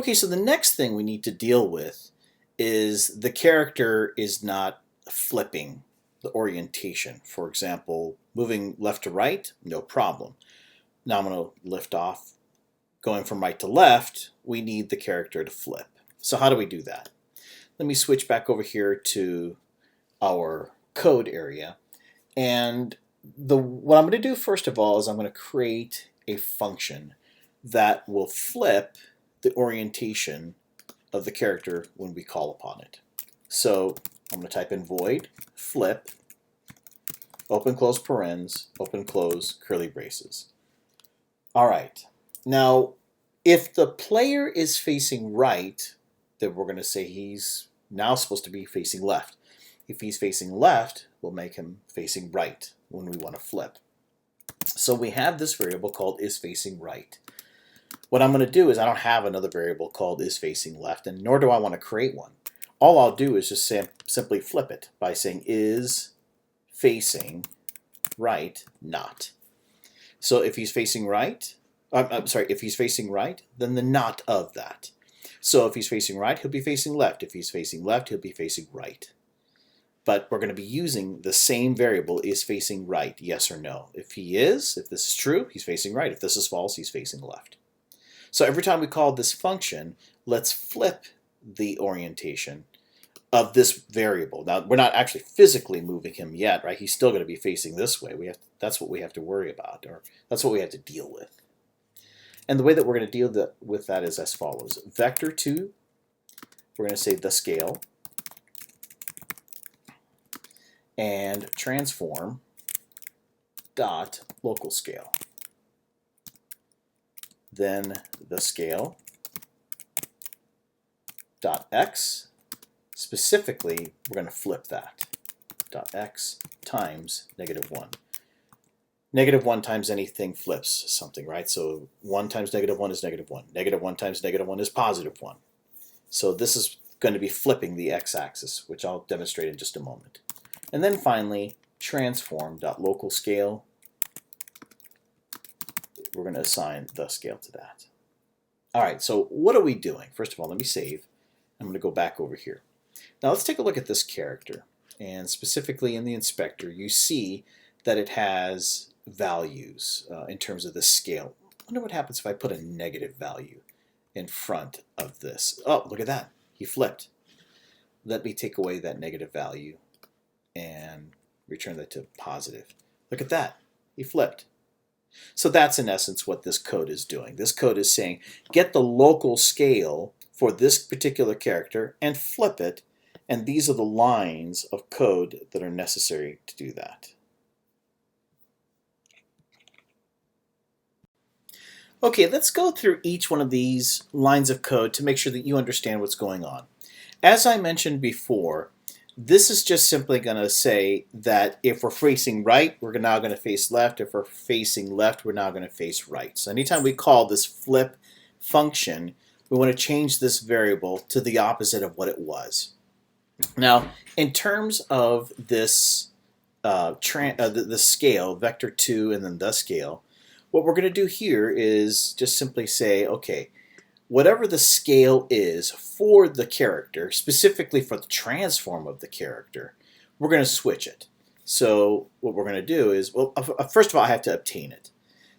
Okay, so the next thing we need to deal with is the character is not flipping the orientation. For example, moving left to right, no problem. Now I'm going to lift off. Going from right to left, we need the character to flip. So how do we do that? Let me switch back over here to our code area. And what I'm going to do first of all is I'm going to create a function that will flip the orientation of the character when we call upon it. So I'm going to type in void flip, open close parens, open close curly braces. All right. Now, if the player is facing right, then we're going to say he's now supposed to be facing left. If he's facing left, we'll make him facing right when we want to flip. So we have this variable called isFacingRight. What I'm going to do is I don't have another variable called isFacingLeft, and nor do I want to create one. All I'll do is just simply flip it by saying isFacingRight not. So if he's facing right, if he's facing right, then the not of that. So if he's facing right, he'll be facing left. If he's facing left, he'll be facing right. But we're going to be using the same variable, isFacingRight, yes or no. If this is true, he's facing right. If this is false, he's facing left. So every time we call this function, let's flip the orientation of this variable. Now, we're not actually physically moving him yet, right? He's still going to be facing this way. That's what we have to worry about, or that's what we have to deal with. And the way that we're going to deal with that is as follows. Vector2, we're going to say the scale, and transform dot local scale. Then the scale dot x. Specifically, we're going to flip that. Dot x times -1. -1 times anything flips something, right? So 1 times -1 is -1. -1 times -1 is +1. So this is going to be flipping the x-axis, which I'll demonstrate in just a moment. And then finally, transform.localScale. We're going to assign the scale to that. All right, so what are we doing? First of all, let me save. I'm going to go back over here. Now let's take a look at this character. And specifically in the inspector, you see that it has values in terms of the scale. I wonder what happens if I put a negative value in front of this. Oh, look at that. He flipped. Let me take away that negative value and return that to positive. Look at that. He flipped. So that's in essence what this code is doing. This code is saying, get the local scale for this particular character and flip it, and these are the lines of code that are necessary to do that. Okay, let's go through each one of these lines of code to make sure that you understand what's going on. As I mentioned before, this is just simply going to say that if we're facing right, we're now going to face left. If we're facing left, we're now going to face right. So anytime we call this flip function, we want to change this variable to the opposite of what it was. Now, in terms of this the scale, vector2 and then the scale, what we're going to do here is just simply say, okay, whatever the scale is for the character, specifically for the transform of the character, we're going to switch it. So what we're going to do is, well, first of all, I have to obtain it.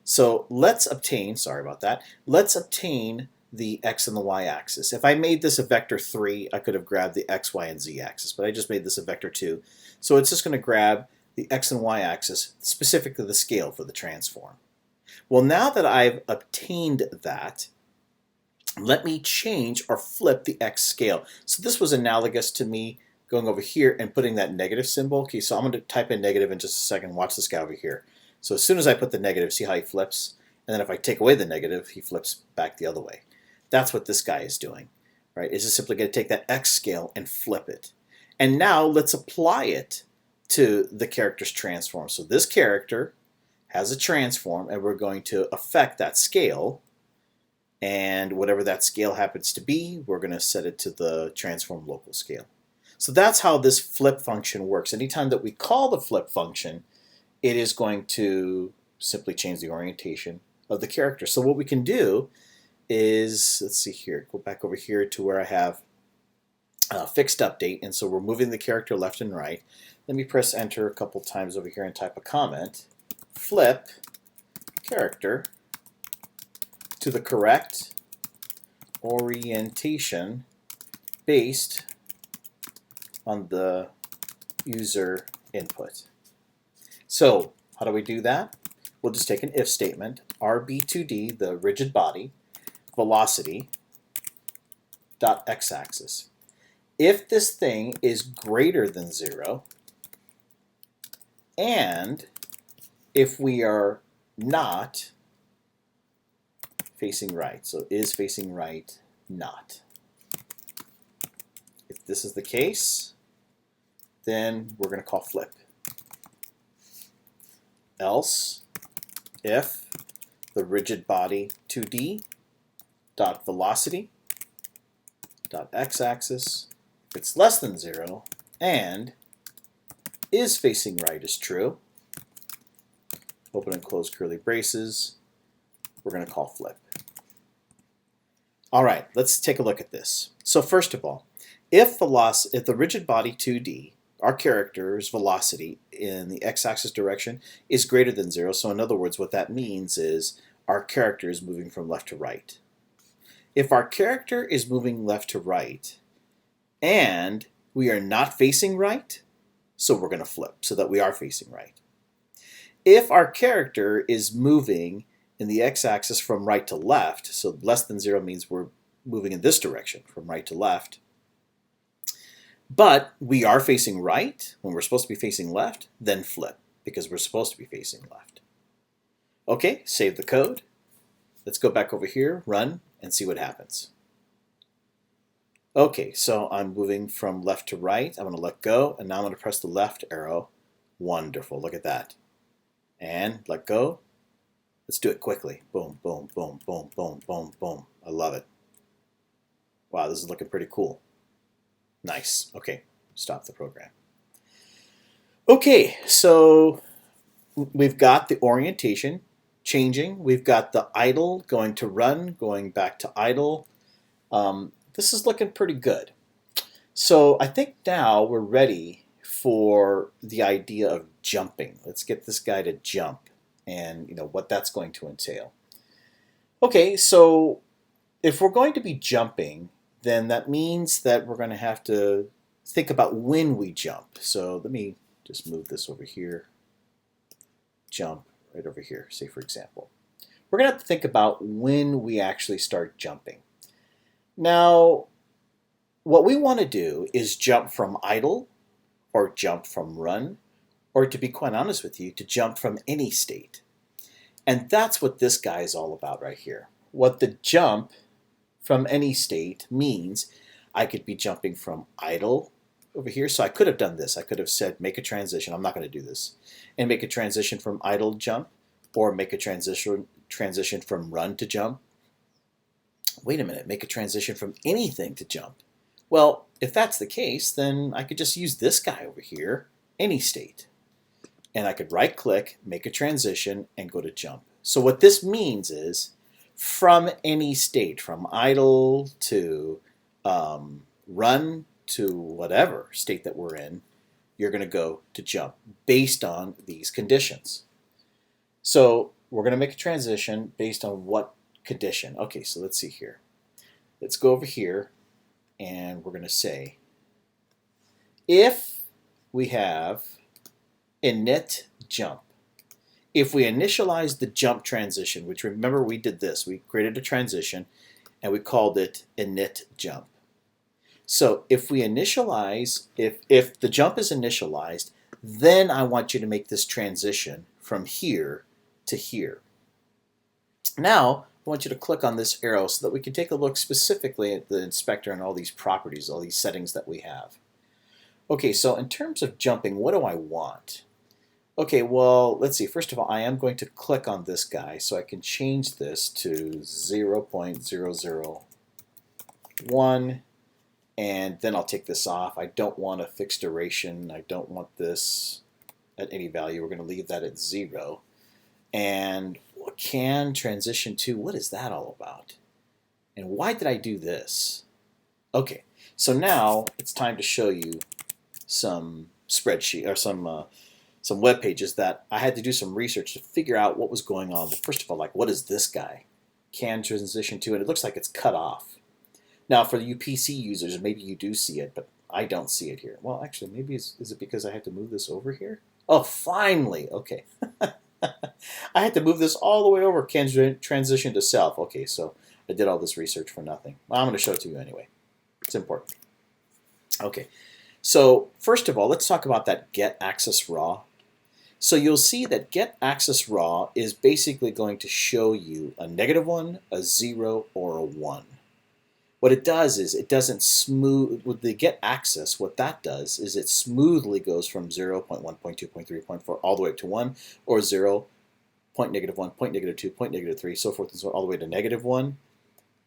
So let's obtain, sorry about that, let's obtain the x and the y axis. If I made this a vector 3, I could have grabbed the x, y, and z axis, but I just made this a vector 2. So it's just going to grab the x and y axis, specifically the scale for the transform. Well, now that I've obtained that, let me change or flip the x scale. So this was analogous to me going over here and putting that negative symbol. Okay, so I'm going to type in negative in just a second. Watch this guy over here. So as soon as I put the negative, see how he flips? And then if I take away the negative, he flips back the other way. That's what this guy is doing, right? It's just simply going to take that x scale and flip it. And now let's apply it to the character's transform. So this character has a transform, and we're going to affect that scale. And whatever that scale happens to be, we're going to set it to the transform local scale. So that's how this flip function works. Anytime that we call the flip function, it is going to simply change the orientation of the character. So what we can do is, let's see here, go back over here to where I have fixed update, and so we're moving the character left and right. Let me press enter a couple times over here and type a comment. Flip character to the correct orientation based on the user input. So how do we do that? We'll just take an if statement, RB2D, the rigid body, velocity, dot x-axis. If this thing is greater than 0, and if we are not facing right, so is facing right, not. If this is the case, then we're going to call flip. Else, if the rigid body 2D dot velocity dot x-axis, if it's less than 0, and is facing right is true, open and close curly braces, we're going to call flip. All right, let's take a look at this. So first of all, if the rigid body 2D, our character's velocity in the x-axis direction is greater than 0, so in other words, what that means is our character is moving from left to right. If our character is moving left to right and we are not facing right, so we're going to flip so that we are facing right. If our character is moving in the x-axis from right to left, so less than 0 means we're moving in this direction from right to left, but we are facing right when we're supposed to be facing left, then flip because we're supposed to be facing left. Okay, save the code. Let's go back over here, run, and see what happens. Okay, so I'm moving from left to right. I'm going to let go, and now I'm going to press the left arrow. Wonderful, look at that. And let go. Let's do it quickly. Boom, boom, boom, boom, boom, boom, boom. I love it. Wow, this is looking pretty cool. Nice. Okay, stop the program. Okay, so we've got the orientation changing. We've got the idle going to run, going back to idle. This is looking pretty good. So I think now we're ready for the idea of jumping. Let's get this guy to jump and what that's going to entail. Okay, so if we're going to be jumping, then that means that we're going to have to think about when we jump. So let me just move this over here. Jump right over here, say for example. We're going to have to think about when we actually start jumping. Now, what we want to do is jump from idle, or jump from run, or to be quite honest with you, to jump from any state. And that's what this guy is all about right here. What the jump from any state means, I could be jumping from idle over here. So I could have done this. I could have said make a transition. I'm not going to do this. And make a transition from idle to jump, or make a transition from run to jump. Wait a minute, make a transition from anything to jump. Well, if that's the case, then I could just use this guy over here, any state. And I could right click, make a transition, and go to jump. So what this means is from any state, from idle to run to whatever state that we're in, you're going to go to jump based on these conditions. So we're going to make a transition based on what condition. Okay, so let's see here. Let's go over here and we're going to say if we have init jump. If we initialize the jump transition, which remember we did this, we created a transition and we called it init jump. So if we initialize, if the jump is initialized, then I want you to make this transition from here to here. Now I want you to click on this arrow so that we can take a look specifically at the inspector and all these properties, all these settings that we have. Okay, so in terms of jumping, what do I want? Okay, well, let's see. First of all, I am going to click on this guy so I can change this to 0.001, and then I'll take this off. I don't want a fixed duration. I don't want this at any value. We're going to leave that at 0. And can transition to, what is that all about? And why did I do this? Okay, so now it's time to show you some spreadsheet or some web pages that I had to do some research to figure out what was going on. Well, first of all, like, what is this guy? Can transition to, and it looks like it's cut off. Now, for you PC users, maybe you do see it, but I don't see it here. Well, actually, maybe is it because I had to move this over here? Oh, finally. Okay. I had to move this all the way over. Can transition to self. Okay, so I did all this research for nothing. Well, I'm going to show it to you anyway. It's important. Okay, so first of all, let's talk about that get access raw. So you'll see that get access raw is basically going to show you a -1, a 0, or a 1. What it does is it doesn't smooth, with the get access, what that does is it smoothly goes from 0, 0.1, 0.2, 0.3, 0.4, all the way up to 1, or 0, point -1, point -2, point -3, so forth and so on, all the way to -1.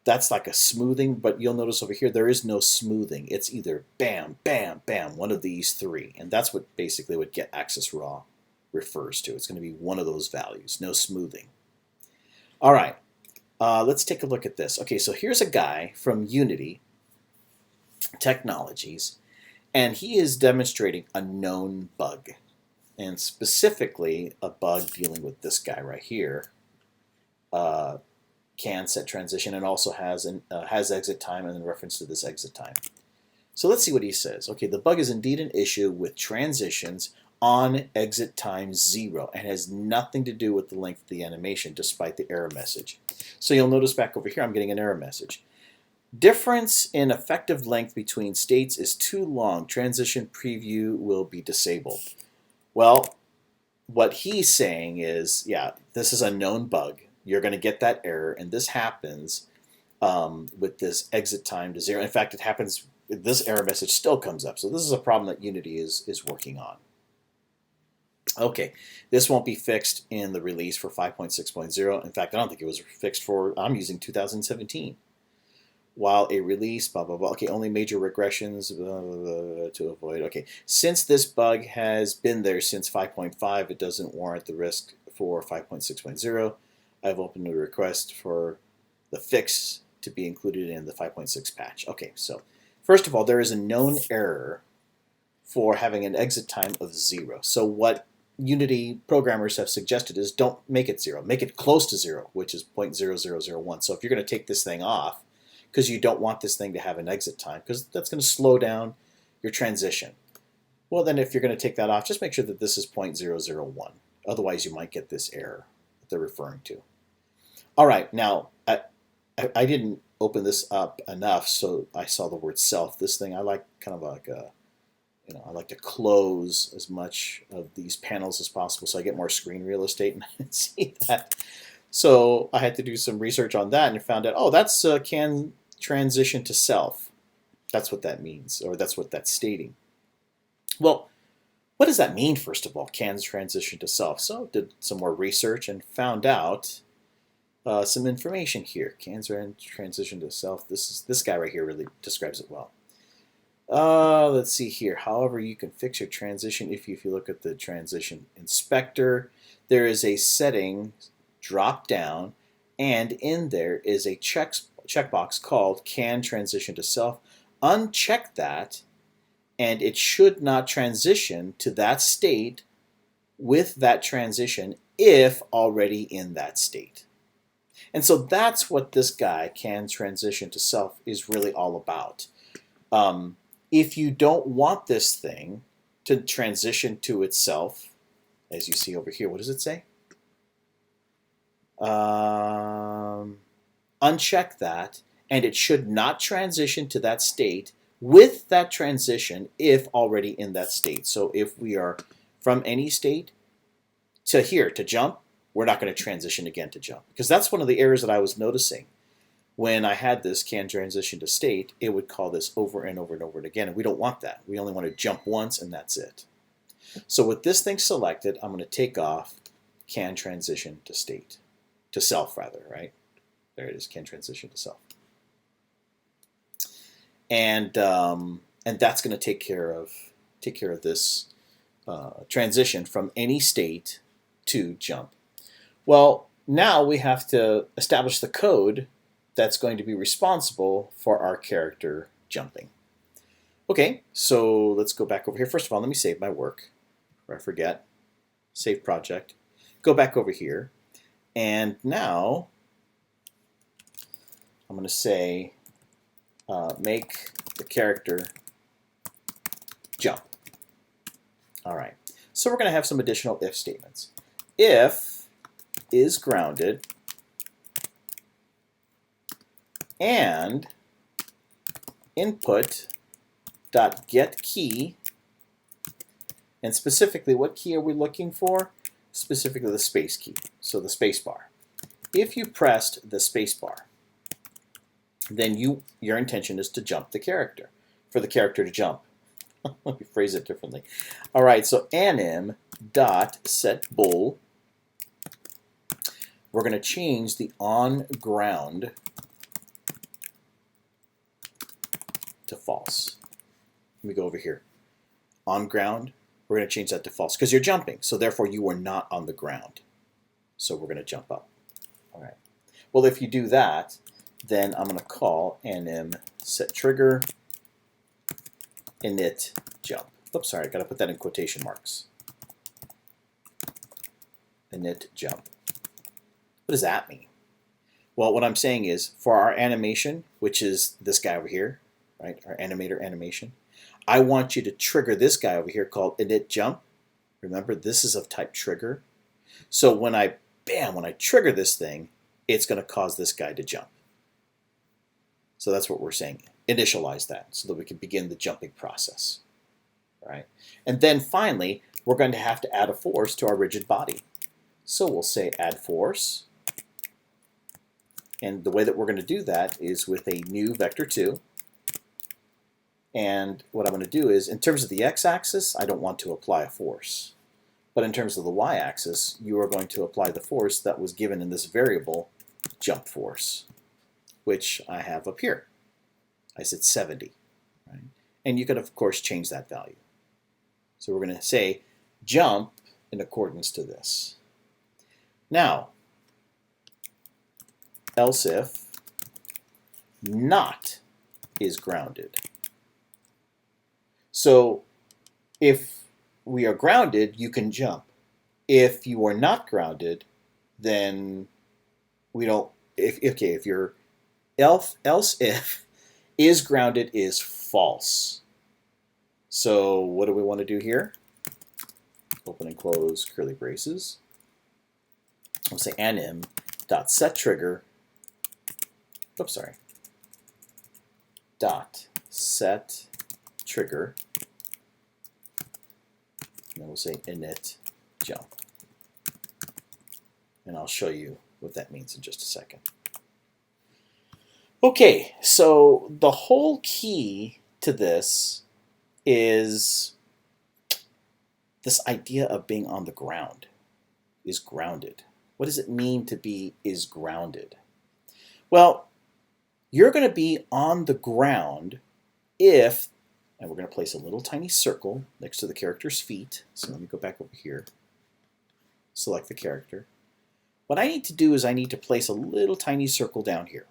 That's like a smoothing, but you'll notice over here there is no smoothing. It's either bam, bam, bam, one of these three. And that's what basically what get access raw refers to. It's going to be one of those values, no smoothing. All right. Let's take a look at this. Okay, so here's a guy from Unity Technologies, and he is demonstrating a known bug, and specifically a bug dealing with this guy right here. Can set transition, and also has exit time, and then reference to this exit time. So let's see what he says. Okay, the bug is indeed an issue with transitions on exit time 0 and has nothing to do with the length of the animation, despite the error message. So you'll notice back over here I'm getting an error message. Difference in effective length between states is too long. Transition preview will be disabled. Well, what he's saying is, yeah, this is a known bug. You're going to get that error, and this happens with this exit time to 0. In fact, it happens, this error message still comes up. So this is a problem that Unity is working on. Okay, this won't be fixed in the release for 5.6.0. In fact, I don't think it was fixed for, I'm using 2017. While a release, blah, blah, blah. Okay, only major regressions blah, blah, blah, to avoid. Okay, since this bug has been there since 5.5, it doesn't warrant the risk for 5.6.0. I've opened a request for the fix to be included in the 5.6 patch. Okay, so first of all, there is a known error for having an exit time of 0. So what Unity programmers have suggested is don't make it 0. Make it close to 0, which is 0.0001. So if you're going to take this thing off, because you don't want this thing to have an exit time, because that's going to slow down your transition. Well, then if you're going to take that off, just make sure that this is 0.001. Otherwise, you might get this error that they're referring to. All right, now, I didn't open this up enough, so I saw the word self. This thing, I like kind of like a, I like to close as much of these panels as possible so I get more screen real estate, and I didn't see that. So I had to do some research on that and found out, oh, that's can transition to self. That's what that means, or that's what that's stating. Well, what does that mean, first of all, can transition to self? So did some more research and found out some information here. Can transition to self. This guy right here really describes it well. Let's see here. However, you can fix your transition if you look at the transition inspector. There is a setting drop down, and in there is a checkbox called can transition to self. Uncheck that, and it should not transition to that state with that transition if already in that state. And so that's what this guy, can transition to self, is really all about. If you don't want this thing to transition to itself, as you see over here, what does it say? Uncheck that, and it should not transition to that state with that transition if already in that state. So if we are from any state to here, to jump, we're not going to transition again to jump. Because that's one of the errors that I was noticing. When I had this can transition to state, it would call this over and over and over again, and we don't want that. We only want to jump once, and that's it. So with this thing selected, I'm going to take off can transition to state, to self rather, right? There it is, can transition to self. And that's going to take care of this transition from any state to jump. Well, now we have to establish the code that's going to be responsible for our character jumping. Okay, so let's go back over here. First of all, let me save my work, before I forget. Save project. Go back over here. And now I'm going to say make the character jump. All right. So we're going to have some additional if statements. If is grounded and input dot get key, and specifically what key are we looking for? Specifically the space key, so the space bar. If you pressed the space bar, then your intention is to jump the character, for the character to jump. Let me phrase it differently. All right, so anim dot set bool. We're going to change the on ground to false. Let me go over here. On ground, we're going to change that to false because you're jumping, so therefore you are not on the ground. So we're going to jump up. All right. Well, if you do that, then I'm going to call anim set trigger init jump. Oops, sorry, I got to put that in quotation marks. Init jump. What does that mean? Well, what I'm saying is for our animation, which is this guy over here, right? Our animator animation, I want you to trigger this guy over here called init jump. Remember, this is of type trigger. So when I trigger this thing, it's going to cause this guy to jump. So that's what we're saying. Initialize that so that we can begin the jumping process. Right? And then finally, we're going to have to add a force to our rigid body. So we'll say add force. And the way that we're going to do that is with a new vector2. And what I'm going to do is, in terms of the x-axis, I don't want to apply a force. But in terms of the y-axis, you are going to apply the force that was given in this variable, jump force, which I have up here. I said 70. Right? And you could, of course, change that value. So we're going to say jump in accordance to this. Now, else if not is grounded. So if we are grounded, you can jump. If you are not grounded, then we don't. If your else if is grounded is false. So what do we want to do here? Open and close curly braces. We'll say anim dot set trigger. Oops, sorry. Dot set trigger. And then we'll say init jump. And I'll show you what that means in just a second. Okay, so the whole key to this is this idea of being on the ground, is grounded. What does it mean to be is grounded? Well, you're going to be on the ground if, and we're going to place a little tiny circle next to the character's feet. So let me go back over here, select the character. What I need to do is I need to place a little tiny circle down here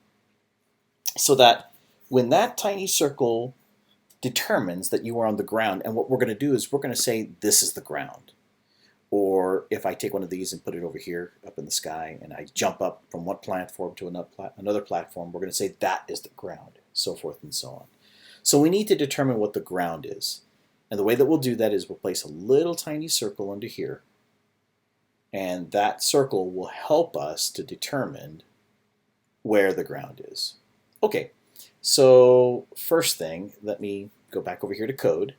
so that when that tiny circle determines that you are on the ground, and what we're going to do is we're going to say this is the ground. Or if I take one of these and put it over here up in the sky and I jump up from one platform to another platform, we're going to say that is the ground, so forth and so on. So we need to determine what the ground is. And the way that we'll do that is we'll place a little tiny circle under here. And that circle will help us to determine where the ground is. Okay, so first thing, let me go back over here to code.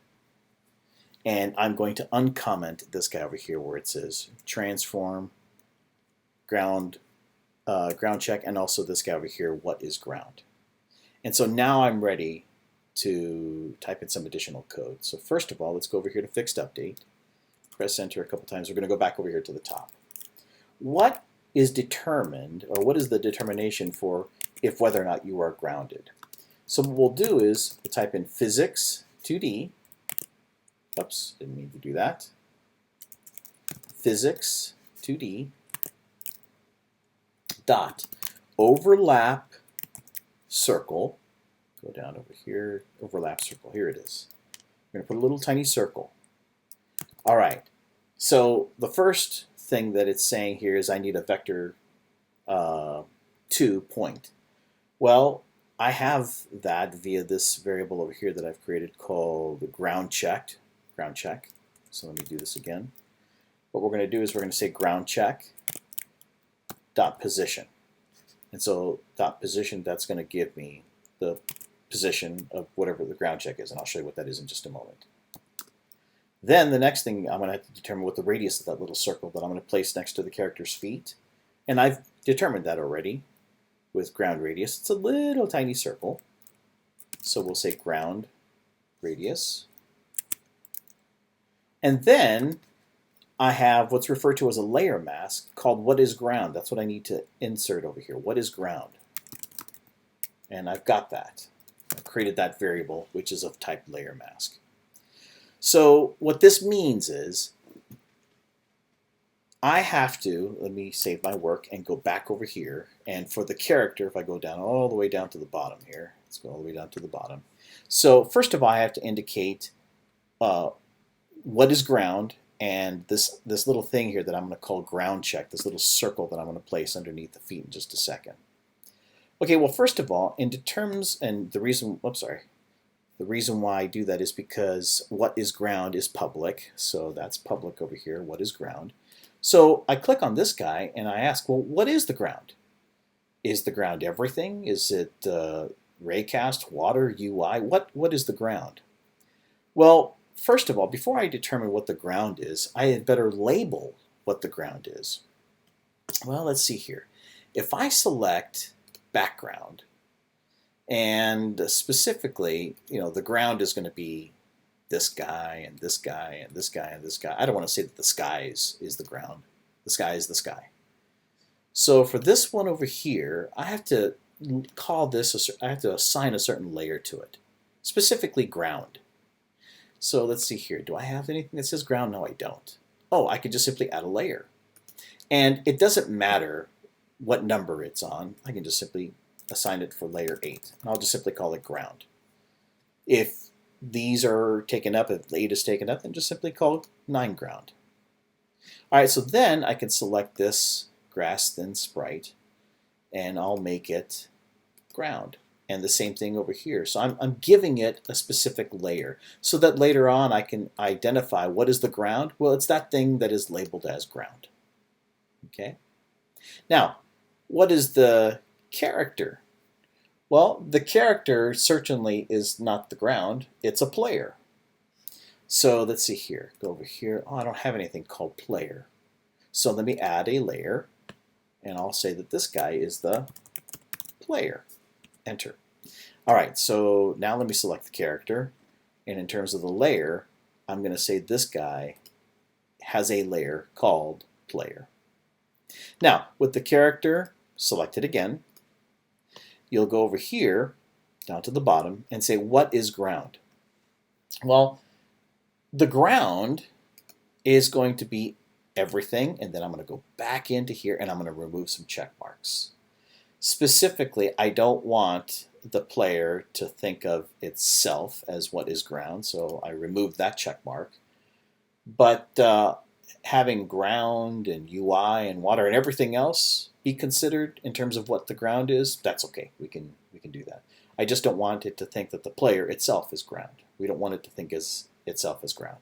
And I'm going to uncomment this guy over here where it says transform, ground check, and also this guy over here, what is ground. And so now I'm ready to type in some additional code. So first of all, let's go over here to fixed update. Press enter a couple times. We're going to go back over here to the top. What is determined, or what is the determination for if whether or not you are grounded? So what we'll do is we'll type in physics 2D. Oops, didn't mean to do that. Physics 2D dot overlap circle. Go down over here, overlap circle. Here it is. I'm going to put a little tiny circle. All right. So the first thing that it's saying here is I need a vector 2 point. Well, I have that via this variable over here that I've created called ground check. So let me do this again. What we're going to do is we're going to say ground check dot position. And so dot position, that's going to give me the position of whatever the ground check is, and I'll show you what that is in just a moment. Then the next thing, I'm going to have to determine what the radius of that little circle that I'm going to place next to the character's feet. And I've determined that already with ground radius. It's a little tiny circle. So we'll say ground radius. And then I have what's referred to as a layer mask called what is ground. That's what I need to insert over here. What is ground? And I've got that. I've created that variable, which is of type layer mask. So what this means is I have to, let me save my work and go back over here. And for the character, if I go down all the way down to the bottom here, let's go all the way down to the bottom. So first of all, I have to indicate what is ground, and this little thing here that I'm going to call ground check, this little circle that I'm going to place underneath the feet in just a second. Okay, well, first of all, in terms, and the reason why I do that is because what is ground is public, so that's public over here, what is ground. So I click on this guy and I ask, well, what is the ground? Is the ground everything? Is it raycast, water, UI? What is the ground? Well, first of all, before I determine what the ground is, I had better label what the ground is. Well, let's see here. If I select background, and specifically, the ground is going to be this guy and this guy and this guy and this guy. I don't want to say that the sky is the ground. The sky is the sky. So for this one over here, I have to call this, I have to assign a certain layer to it, specifically ground. So let's see here. Do I have anything that says ground? No, I don't. Oh, I could just simply add a layer. And it doesn't matter what number it's on. I can just simply assign it for layer 8. And I'll just simply call it ground. If these are taken up, if 8 is taken up, then just simply call 9 ground. All right, so then I can select this grass thin sprite, and I'll make it ground. And the same thing over here. So I'm giving it a specific layer so that later on I can identify what is the ground. Well, it's that thing that is labeled as ground. Okay. Now, what is the character? Well, the character certainly is not the ground. It's a player. So let's see here. Go over here. Oh, I don't have anything called player. So let me add a layer, and I'll say that this guy is the player. Enter. All right, so now let me select the character, and in terms of the layer, I'm going to say this guy has a layer called player. Now, with the character selected again, you'll go over here, down to the bottom, and say, what is ground? Well, the ground is going to be everything, and then I'm going to go back into here, and I'm going to remove some check marks. Specifically, I don't want the player to think of itself as what is ground, so I remove that check mark. But having ground and UI and water and everything else be considered in terms of what the ground is, that's okay. We can do that. I just don't want it to think that the player itself is ground. We don't want it to think as itself as ground.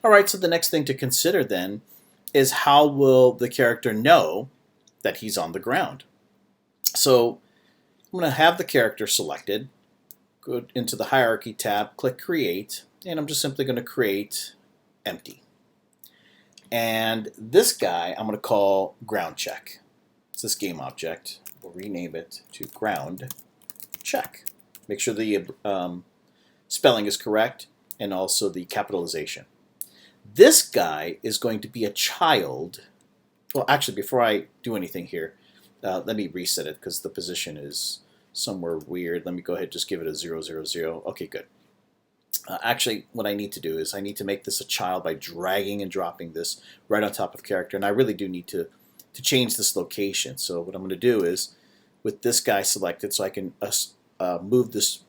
All right, so the next thing to consider then is how will the character know that he's on the ground? So I'm going to have the character selected, go into the hierarchy tab, click create, and I'm just simply going to create empty. And this guy I'm going to call ground check. It's this game object. We'll rename it to ground check. Make sure the spelling is correct and also the capitalization. This guy is going to be a child. Well, actually, before I do anything here, let me reset it because the position is somewhere weird. Let me go ahead and just give it a 0, 0, 0. Okay, good. Actually, what I need to do is I need to make this a child by dragging and dropping this right on top of character. And I really do need to to change this location. So what I'm going to do is, with this guy selected, so I can move this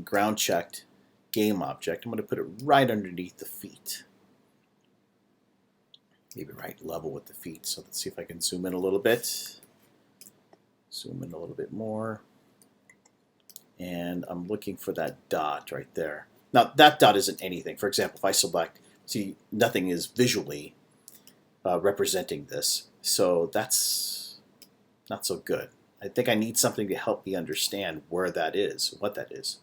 ground checked game object, I'm going to put it right underneath the feet. Maybe right level with the feet. So let's see if I can zoom in a little bit. Zoom in a little bit more. And I'm looking for that dot right there. Now, that dot isn't anything. For example, if I select, see, nothing is visually representing this. So that's not so good. I think I need something to help me understand where that is, what that is.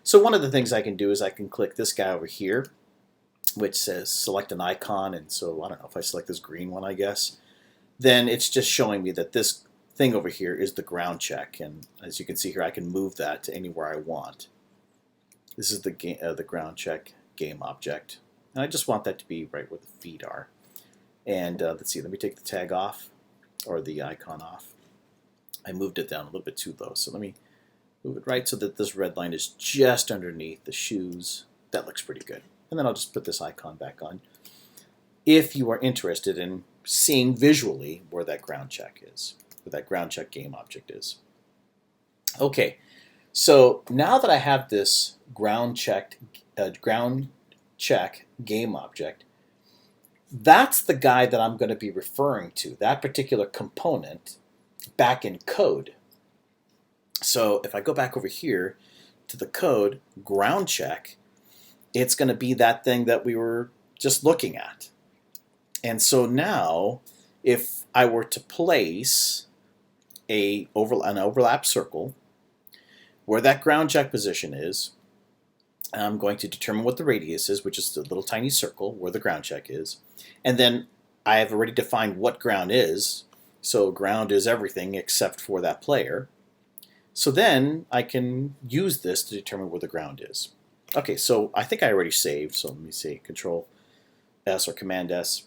So one of the things I can do is I can click this guy over here, which says select an icon. And so, I don't know, if I select this green one, I guess, then it's just showing me that this thing over here is the ground check. And as you can see here, I can move that to anywhere I want. This is the ground check game object. And I just want that to be right where the feet are. And let's see, let me take the tag off, or the icon off. I moved it down a little bit too low, so let me move it right so that this red line is just underneath the shoes. That looks pretty good. And then I'll just put this icon back on. If you are interested in seeing visually where that ground check is, where that ground check game object is. Okay, so now that I have this ground check game object, that's the guy that I'm going to be referring to, that particular component back in code. So if I go back over here to the code, ground check, it's going to be that thing that we were just looking at. And so now, if I were to place an overlap circle where that ground check position is, I'm going to determine what the radius is, which is the little tiny circle where the ground check is. And then I have already defined what ground is. So ground is everything except for that player. So then I can use this to determine where the ground is. Okay, so I think I already saved. So let me see, Control S or Command S.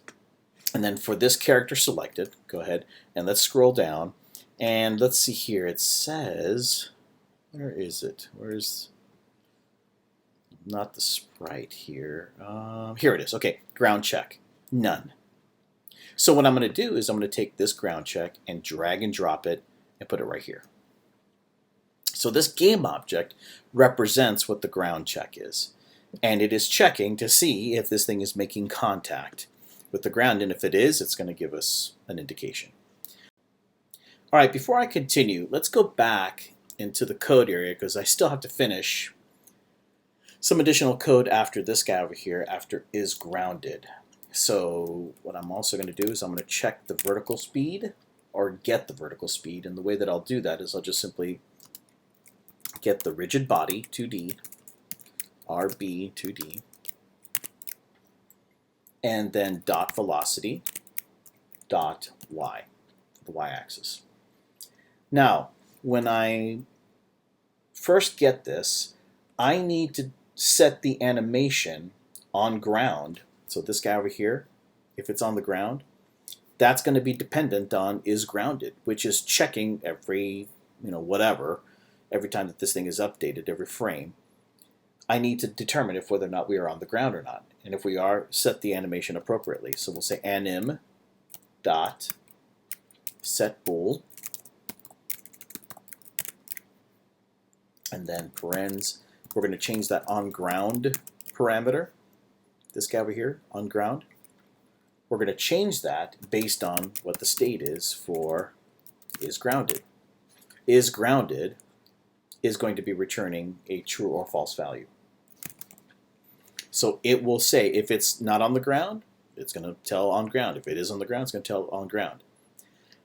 And then for this character selected, go ahead and let's scroll down. And let's see here. It says, where is it? Where's not the sprite here? Here it is. Okay, ground check. None. So what I'm going to do is I'm going to take this ground check and drag and drop it and put it right here. So this game object represents what the ground check is. And it is checking to see if this thing is making contact with the ground. And if it is, it's going to give us an indication. All right, before I continue, let's go back into the code area because I still have to finish some additional code after this guy over here, after is grounded. So what I'm also going to do is I'm going to check the vertical speed or get the vertical speed. And the way that I'll do that is I'll just simply get the rigid body 2D, RB 2D, and then dot velocity dot y, the y-axis. Now, when I first get this, I need to set the animation on ground. So this guy over here, if it's on the ground, that's going to be dependent on is grounded, which is checking every, whatever, every time that this thing is updated, every frame. I need to determine if whether or not we are on the ground or not. And if we are, set the animation appropriately. So we'll say anim dot set bool, and then parens. We're going to change that on ground parameter. This guy over here, on ground. We're going to change that based on what the state is for is grounded. Is grounded is going to be returning a true or false value. So it will say if it's not on the ground, it's going to tell on ground. If it is on the ground, it's going to tell on ground.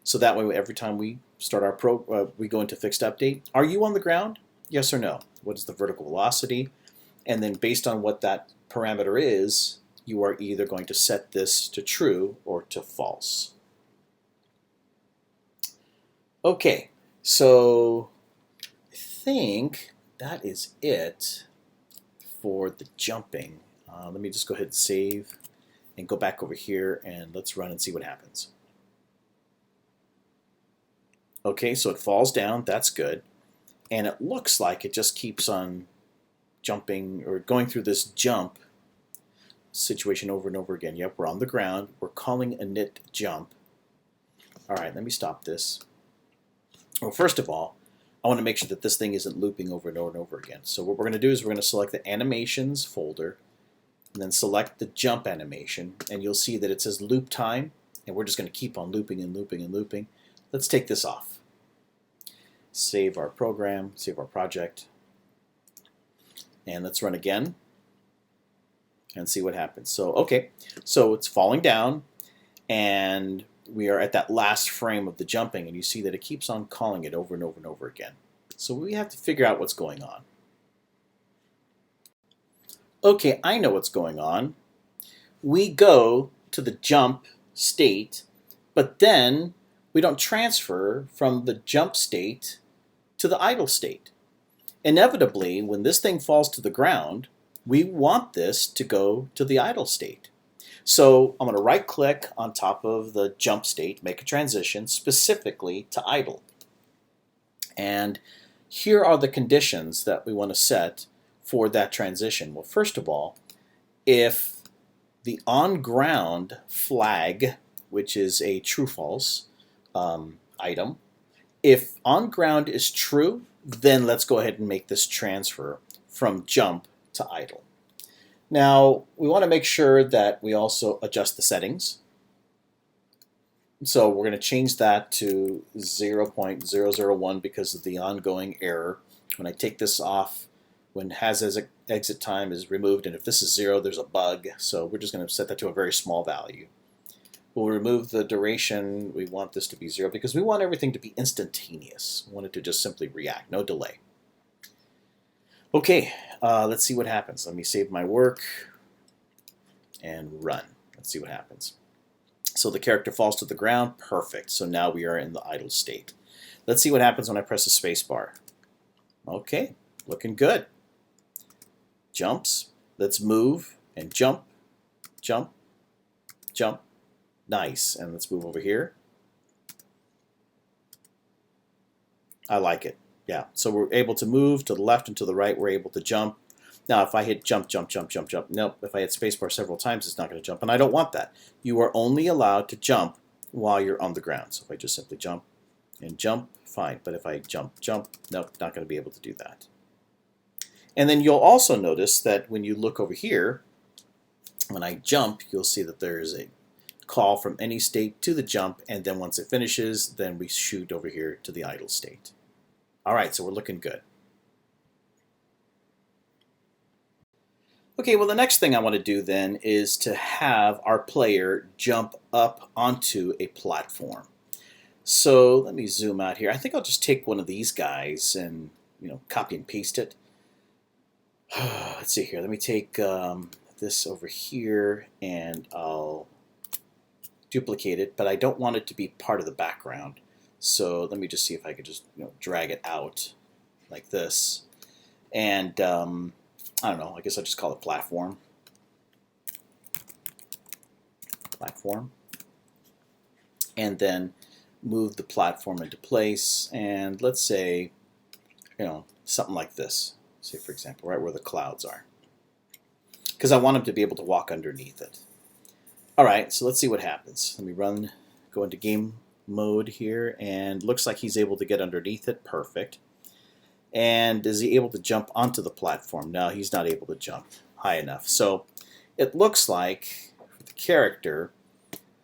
So that way, every time we start our we go into fixed update. Are you on the ground? Yes or no? What is the vertical velocity? And then based on what that parameter is, you are either going to set this to true or to false. Okay, so I think that is it for the jumping. Let me just go ahead and save and go back over here and let's run and see what happens. Okay, so it falls down, that's good. And it looks like it just keeps on jumping or going through this jump situation over and over again. Yep, we're on the ground. We're calling init jump. All right, let me stop this. Well, first of all, I want to make sure that this thing isn't looping over and over and over again. So what we're going to do is we're going to select the animations folder and then select the jump animation, and you'll see that it says loop time, and we're just going to keep on looping and looping and looping. Let's take this off. Save our program, save our project, and let's run again and see what happens. So, okay, so it's falling down, and we are at that last frame of the jumping, and you see that it keeps on calling it over and over and over again. So we have to figure out what's going on. Okay, I know what's going on. We go to the jump state, but then we don't transfer from the jump state to the idle state. Inevitably, when this thing falls to the ground, we want this to go to the idle state. So I'm going to right click on top of the jump state, make a transition specifically to idle. And here are the conditions that we want to set for that transition. Well, first of all, if the on ground flag, which is a true false item, if on ground is true, then let's go ahead and make this transfer from jump to idle. Now, we want to make sure that we also adjust the settings. So we're going to change that to 0.001 because of the ongoing error. When I take this off, when has as exit time is removed, and if this is 0, there's a bug. So we're just going to set that to a very small value. We'll remove the duration. We want this to be 0 because we want everything to be instantaneous. We want it to just simply react, no delay. Okay, let's see what happens. Let me save my work and run. Let's see what happens. So the character falls to the ground. Perfect. So now we are in the idle state. Let's see what happens when I press the space bar. Okay, looking good. Jumps. Let's move and jump, jump, jump. Nice. And let's move over here. I like it. Yeah, so we're able to move to the left and to the right. We're able to jump. Now, if I hit jump, jump, jump, jump, jump, nope. If I hit spacebar several times, it's not going to jump, and I don't want that. You are only allowed to jump while you're on the ground. So if I just simply jump and jump, fine. But if I jump, jump, nope, not going to be able to do that. And then you'll also notice that when you look over here, when I jump, you'll see that there is a call from any state to the jump, and then once it finishes, then we shoot over here to the idle state. All right, so we're looking good. Okay, well, the next thing I want to do then is to have our player jump up onto a platform. So let me zoom out here. I think I'll just take one of these guys and copy and paste it. Let's see here. Let me take this over here and I'll duplicate it, but I don't want it to be part of the background. So let me just see if I could just drag it out like this. And I don't know, I guess I'll just call it platform. Platform. And then move the platform into place. And let's say, something like this. Say, for example, right where the clouds are. Because I want him to be able to walk underneath it. All right, so let's see what happens. Let me go into game mode here, and looks like he's able to get underneath it. Perfect. And is he able to jump onto the platform? No, he's not able to jump high enough. So it looks like for the character,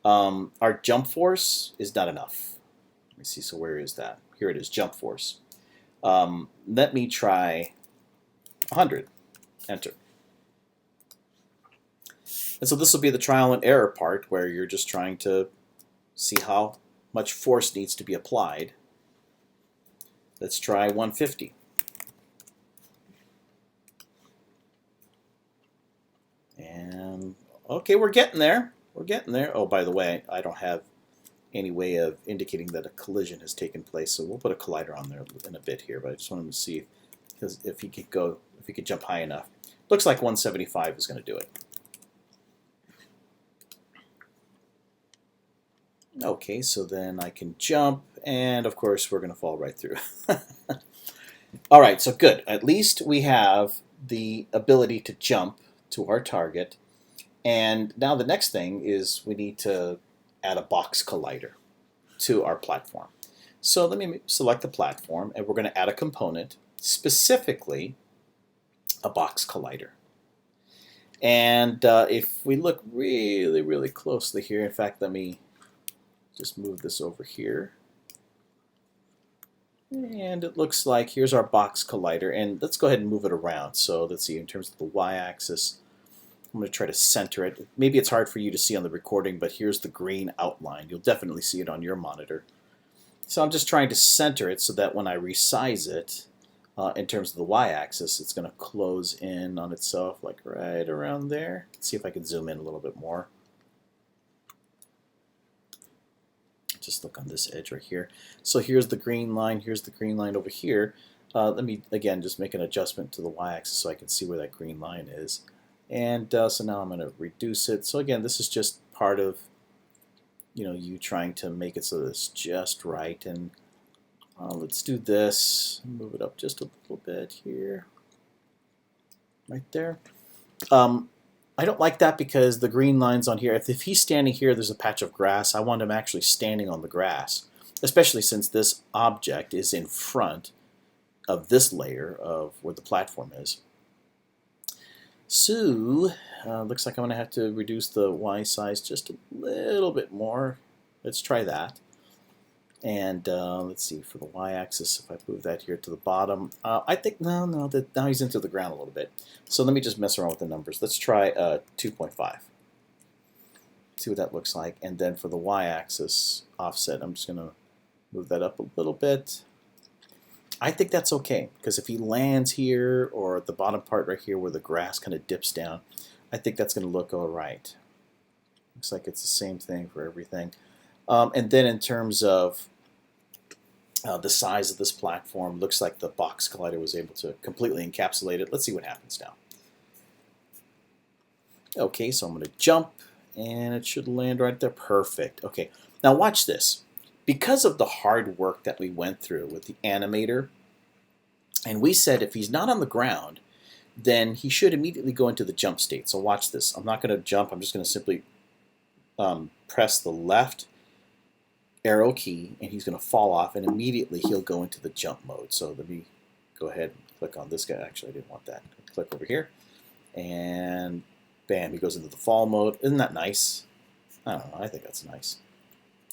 our jump force is not enough. Let me see, so where is that? Here it is, jump force. Let me try 100. Enter. And so this will be the trial and error part where you're just trying to see how much force needs to be applied. Let's try 150. And okay, we're getting there. We're getting there. Oh, by the way, I don't have any way of indicating that a collision has taken place, so we'll put a collider on there in a bit here. But I just wanted to see if he could jump high enough. Looks like 175 is going to do it. Okay, so then I can jump, and of course we're going to fall right through. All right, so good. At least we have the ability to jump to our target, And now the next thing is we need to add a box collider to our platform. So let me select the platform, and we're going to add a component, specifically a box collider. And if we look really, really closely here, in fact, let me just move this over here. And it looks like here's our box collider. And let's go ahead and move it around. So let's see, in terms of the y-axis, I'm going to try to center it. Maybe it's hard for you to see on the recording, but here's the green outline. You'll definitely see it on your monitor. So I'm just trying to center it so that when I resize it, in terms of the y-axis, it's going to close in on itself, like right around there. Let's see if I can zoom in a little bit more. Just look on this edge right here. So here's the green line. Here's the green line over here. Let me, again, just make an adjustment to the y-axis so I can see where that green line is. And so now I'm going to reduce it. So again, this is just part of, you trying to make it so that it's just right. And let's do this. Move it up just a little bit here. Right there. I don't like that because the green line's on here. If he's standing here, there's a patch of grass. I want him actually standing on the grass, especially since this object is in front of this layer of where the platform is. So, looks like I'm going to have to reduce the Y size just a little bit more. Let's try that. And let's see, for the y-axis, if I move that here to the bottom, I think, no, now he's into the ground a little bit. So let me just mess around with the numbers. Let's try 2.5. See what that looks like. And then for the y-axis offset, I'm just going to move that up a little bit. I think that's okay, because if he lands here or at the bottom part right here where the grass kind of dips down, I think that's going to look all right. Looks like it's the same thing for everything. And then in terms of the size of this platform, looks like the box collider was able to completely encapsulate it. Let's see what happens now. Okay, so I'm going to jump, and it should land right there. Perfect. Okay, now watch this. Because of the hard work that we went through with the animator, and we said if he's not on the ground, then he should immediately go into the jump state. So watch this. I'm not going to jump. I'm just going to simply press the left arrow key, and he's going to fall off, and immediately he'll go into the jump mode. So let me go ahead and click on this guy. Actually, I didn't want that. Click over here, and bam, he goes into the fall mode. Isn't that nice? I don't know. I think that's nice.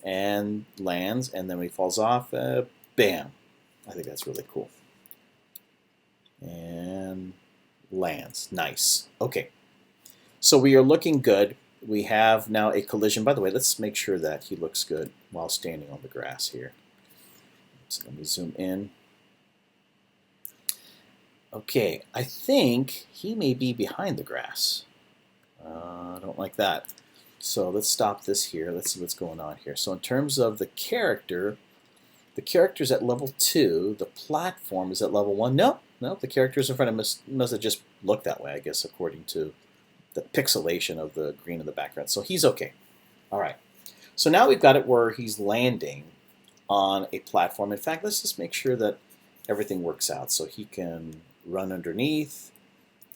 And lands, and then when he falls off, bam. I think that's really cool. And lands. Nice. Okay. So we are looking good. We have now a collision. By the way, let's make sure that he looks good while standing on the grass here. So let me zoom in. Okay, I think he may be behind the grass. I don't like that. So let's stop this here. Let's see what's going on here. So in terms of the character's at level 2. The platform is at level 1. No, the characters in front of him must have just looked that way, I guess, according to the pixelation of the green in the background. So he's okay. All right. So now we've got it where he's landing on a platform. In fact, let's just make sure that everything works out. So he can run underneath.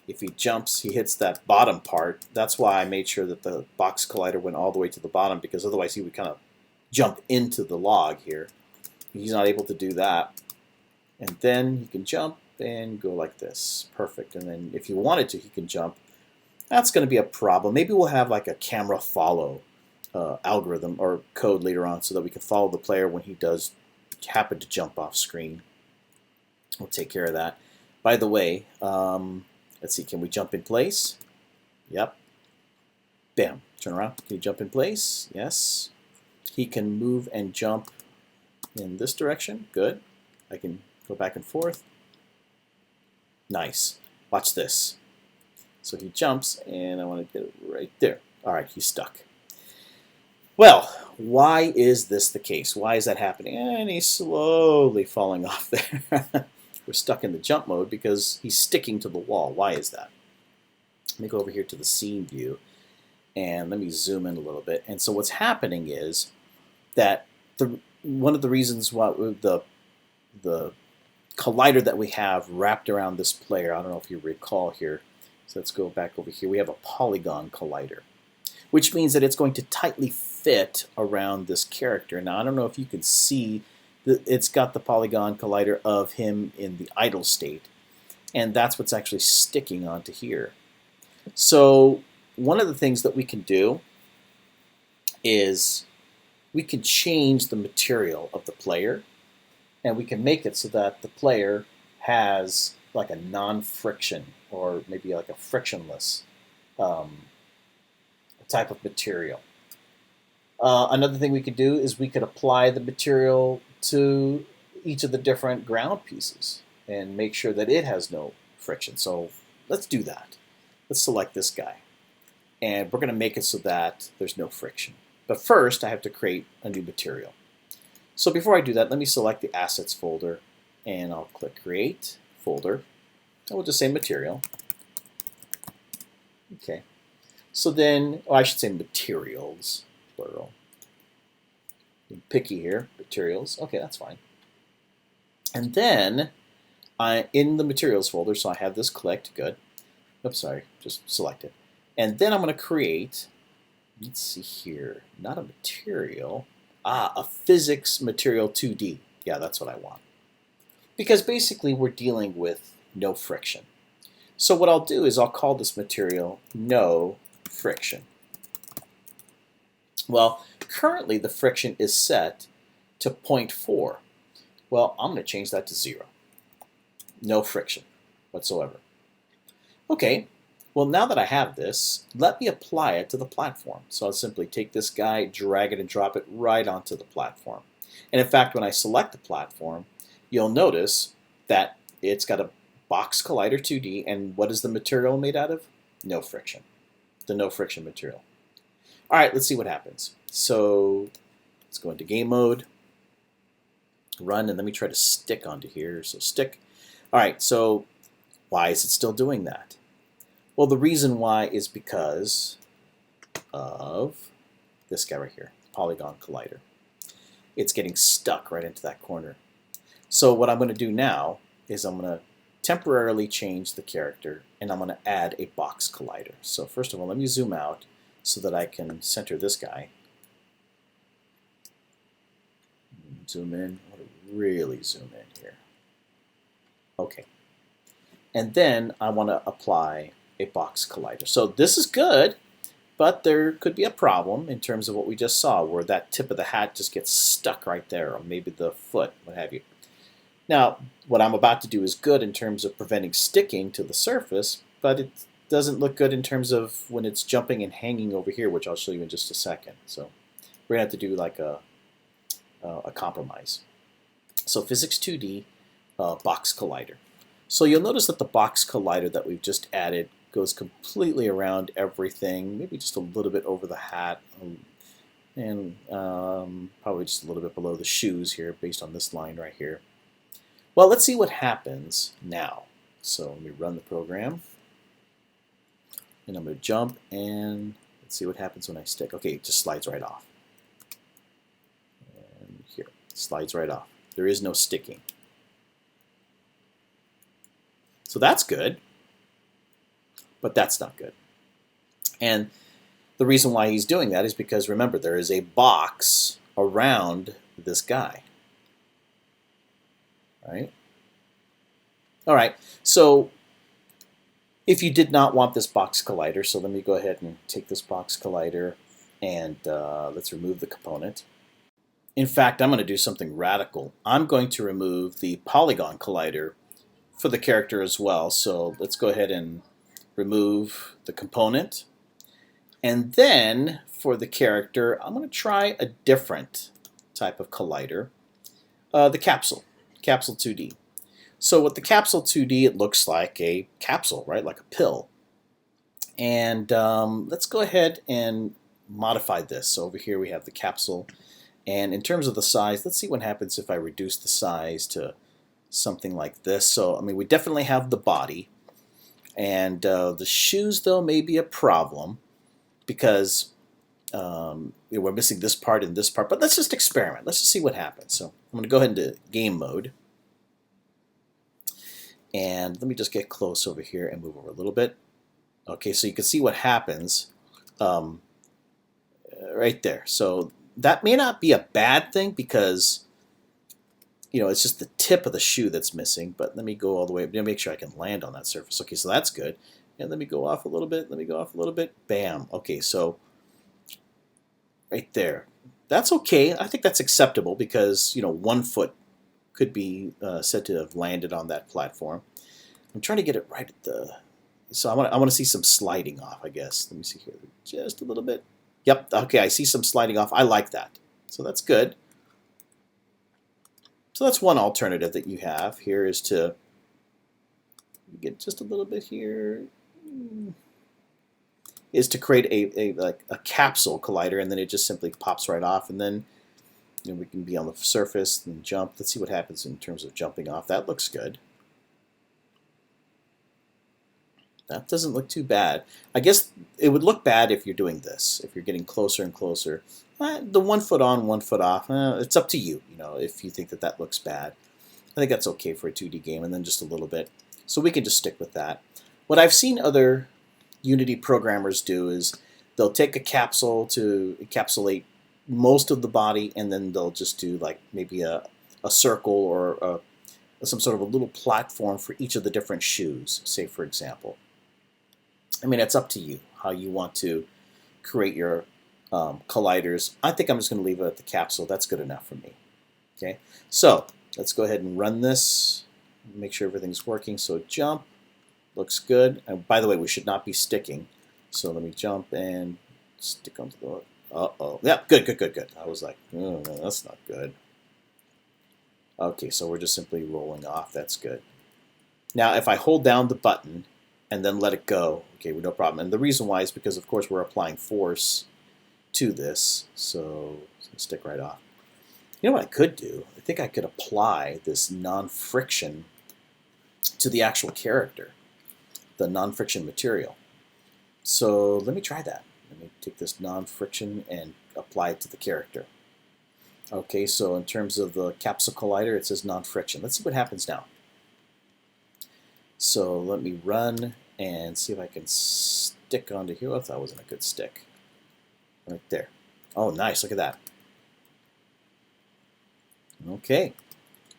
If he jumps, he hits that bottom part. That's why I made sure that the box collider went all the way to the bottom, because otherwise he would kind of jump into the log here. He's not able to do that. And then he can jump and go like this. Perfect. And then if he wanted to, he can jump. That's going to be a problem. Maybe we'll have like a camera follow algorithm or code later on so that we can follow the player when he does happen to jump off screen. We'll take care of that. By the way, let's see, can we jump in place? Yep. Bam. Turn around. Can you jump in place? Yes. He can move and jump in this direction. Good. I can go back and forth. Nice. Watch this. So he jumps, and I want to get it right there. All right, he's stuck. Well, why is this the case? Why is that happening? And he's slowly falling off there. We're stuck in the jump mode because he's sticking to the wall. Why is that? Let me go over here to the scene view, and let me zoom in a little bit. And so what's happening is that one of the reasons why the collider that we have wrapped around this player, I don't know if you recall here, So let's go back over here. We have a polygon collider, which means that it's going to tightly fit around this character. Now, I don't know if you can see that it's got the polygon collider of him in the idle state, and that's what's actually sticking onto here. So one of the things that we can do is we can change the material of the player, and we can make it so that the player has like a non-friction or maybe like a frictionless type of material. Another thing we could do is we could apply the material to each of the different ground pieces and make sure that it has no friction. So let's do that. Let's select this guy. And we're going to make it so that there's no friction. But first, I have to create a new material. So before I do that, let me select the Assets folder, and I'll click Create, Folder, and we'll just say Material. Okay. So then, I should say Materials, plural. I'm picky here, Materials. Okay, that's fine. And then, in the Materials folder, so I have this clicked, good. Oops, sorry, just selected. And then I'm going to create, let's see here, not a material, a physics material 2D. Yeah, that's what I want. Because basically we're dealing with no friction. So what I'll do is I'll call this material no friction. Well, currently the friction is set to 0.4. Well, I'm going to change that to 0. No friction whatsoever. Okay, well now that I have this, let me apply it to the platform. So I'll simply take this guy, drag it and drop it right onto the platform. And in fact, when I select the platform, you'll notice that it's got a box collider 2D, and what is the material made out of? No friction. The no friction material. All right, let's see what happens. So let's go into game mode, run, and let me try to stick onto here. So stick. All right, so why is it still doing that? Well, the reason why is because of this guy right here, polygon collider. It's getting stuck right into that corner. So what I'm going to do now is I'm going to temporarily change the character, and I'm going to add a box collider. So first of all, let me zoom out so that I can center this guy. Zoom in. I want to really zoom in here. Okay. And then I want to apply a box collider. So this is good, but there could be a problem in terms of what we just saw, where that tip of the hat just gets stuck right there, or maybe the foot, what have you. Now, what I'm about to do is good in terms of preventing sticking to the surface, but it doesn't look good in terms of when it's jumping and hanging over here, which I'll show you in just a second. So we're going to have to do like a compromise. So Physics 2D box collider. So you'll notice that the box collider that we've just added goes completely around everything, maybe just a little bit over the hat, and probably just a little bit below the shoes here based on this line right here. Well, let's see what happens now. So let me run the program, and I'm going to jump, and let's see what happens when I stick. Okay, it just slides right off. And here, it slides right off. There is no sticking. So that's good, but that's not good. And the reason why he's doing that is because, remember, there is a box around this guy. Right? All right, so if you did not want this box collider, so let me go ahead and take this box collider, and let's remove the component. In fact, I'm going to do something radical. I'm going to remove the polygon collider for the character as well. So let's go ahead and remove the component. And then for the character, I'm going to try a different type of collider, the capsule 2D. So with the capsule 2D, it looks like a capsule, right? Like a pill. And let's go ahead and modify this. So over here we have the capsule. And in terms of the size, let's see what happens if I reduce the size to something like this. So, I mean, we definitely have the body. And the shoes, though, may be a problem because we're missing this part and this part. But let's just experiment. Let's just see what happens. So I'm going to go ahead into game mode. And let me just get close over here and move over a little bit. Okay, so you can see what happens um, right there. So that may not be a bad thing because it's just the tip of the shoe that's missing. But let me go all the way. Let me make sure I can land on that surface. Okay, so that's good. And let me go off a little bit. Let me go off a little bit. Bam. Okay, so right there. That's okay. I think that's acceptable because 1 foot could be said to have landed on that platform. I'm trying to get it right at the. So I want to see some sliding off. I guess. Let me see here, just a little bit. Yep. Okay, I see some sliding off. I like that. So that's good. So that's one alternative that you have here is to get just a little bit here. Is to create a capsule collider, and then it just simply pops right off, and then we can be on the surface and jump. Let's see what happens in terms of jumping off. That looks good. That doesn't look too bad. I guess it would look bad if you're doing this, if you're getting closer and closer. The 1 foot on, 1 foot off, it's up to you, if you think that that looks bad. I think that's okay for a 2D game, and then just a little bit. So we can just stick with that. What I've seen other Unity programmers do is they'll take a capsule to encapsulate most of the body, and then they'll just do like maybe a circle or some sort of a little platform for each of the different shoes, say for example. I mean, it's up to you how you want to create your colliders. I think I'm just going to leave it at the capsule. That's good enough for me. Okay, so let's go ahead and run this. Make sure everything's working. So jump. Looks good. And by the way, we should not be sticking. So let me jump and stick onto the... Uh-oh. Yeah, good, good, good, good. I was like, oh, no, that's not good. Okay, so we're just simply rolling off. That's good. Now, if I hold down the button and then let it go, okay, no problem. And the reason why is because, of course, we're applying force to this. So it's going to stick right off. You know what I could do? I think I could apply this non-friction to the actual character. The non-friction material. So let me try that. Let me take this non-friction and apply it to the character. Okay, so in terms of the capsule collider, it says non-friction. Let's see what happens now. So let me run and see if I can stick onto here. Oh, that wasn't a good stick. Right there. Oh, nice. Look at that. Okay.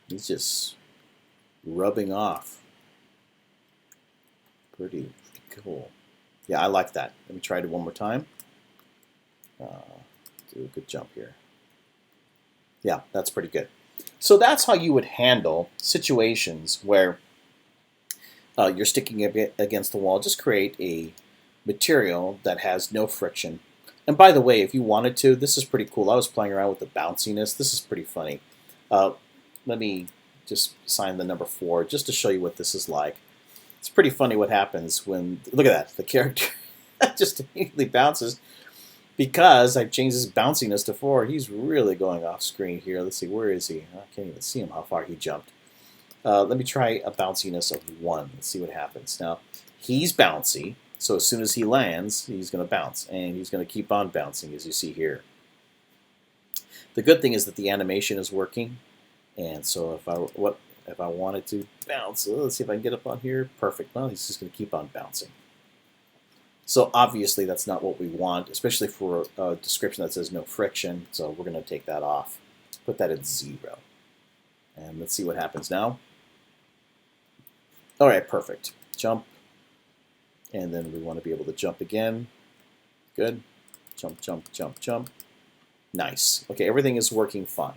He's just rubbing off. Pretty cool. Yeah, I like that. Let me try it one more time. Do a good jump here. Yeah, that's pretty good. So that's how you would handle situations where you're sticking against the wall. Just create a material that has no friction. And by the way, if you wanted to, this is pretty cool. I was playing around with the bounciness. This is pretty funny. Let me just sign the number 4 just to show you what this is like. It's pretty funny what happens when, look at that, the character just immediately bounces because I've changed his bounciness to 4. He's really going off screen here. Let's see, where is he? I can't even see him, how far he jumped. Let me try a bounciness of 1. Let's see what happens. Now, he's bouncy, so as soon as he lands, he's going to bounce, and he's going to keep on bouncing, as you see here. The good thing is that the animation is working, and so if I wanted to bounce, let's see if I can get up on here. Perfect. Well, he's just going to keep on bouncing. So obviously that's not what we want, especially for a description that says no friction. So we're going to take that off. Put that at 0. And let's see what happens now. All right, perfect. Jump. And then we want to be able to jump again. Good. Jump, jump, jump, jump. Nice. Okay, everything is working fine.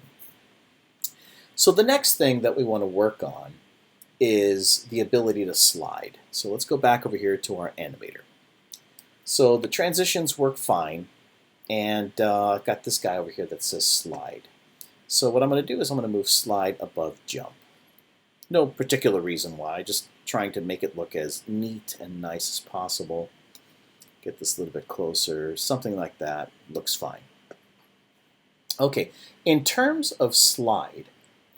So the next thing that we want to work on is the ability to slide. So let's go back over here to our animator. So the transitions work fine, and I've got this guy over here that says slide. So what I'm going to do is I'm going to move slide above jump. No particular reason why, just trying to make it look as neat and nice as possible. Get this a little bit closer, something like that. Looks fine. Okay, in terms of slide,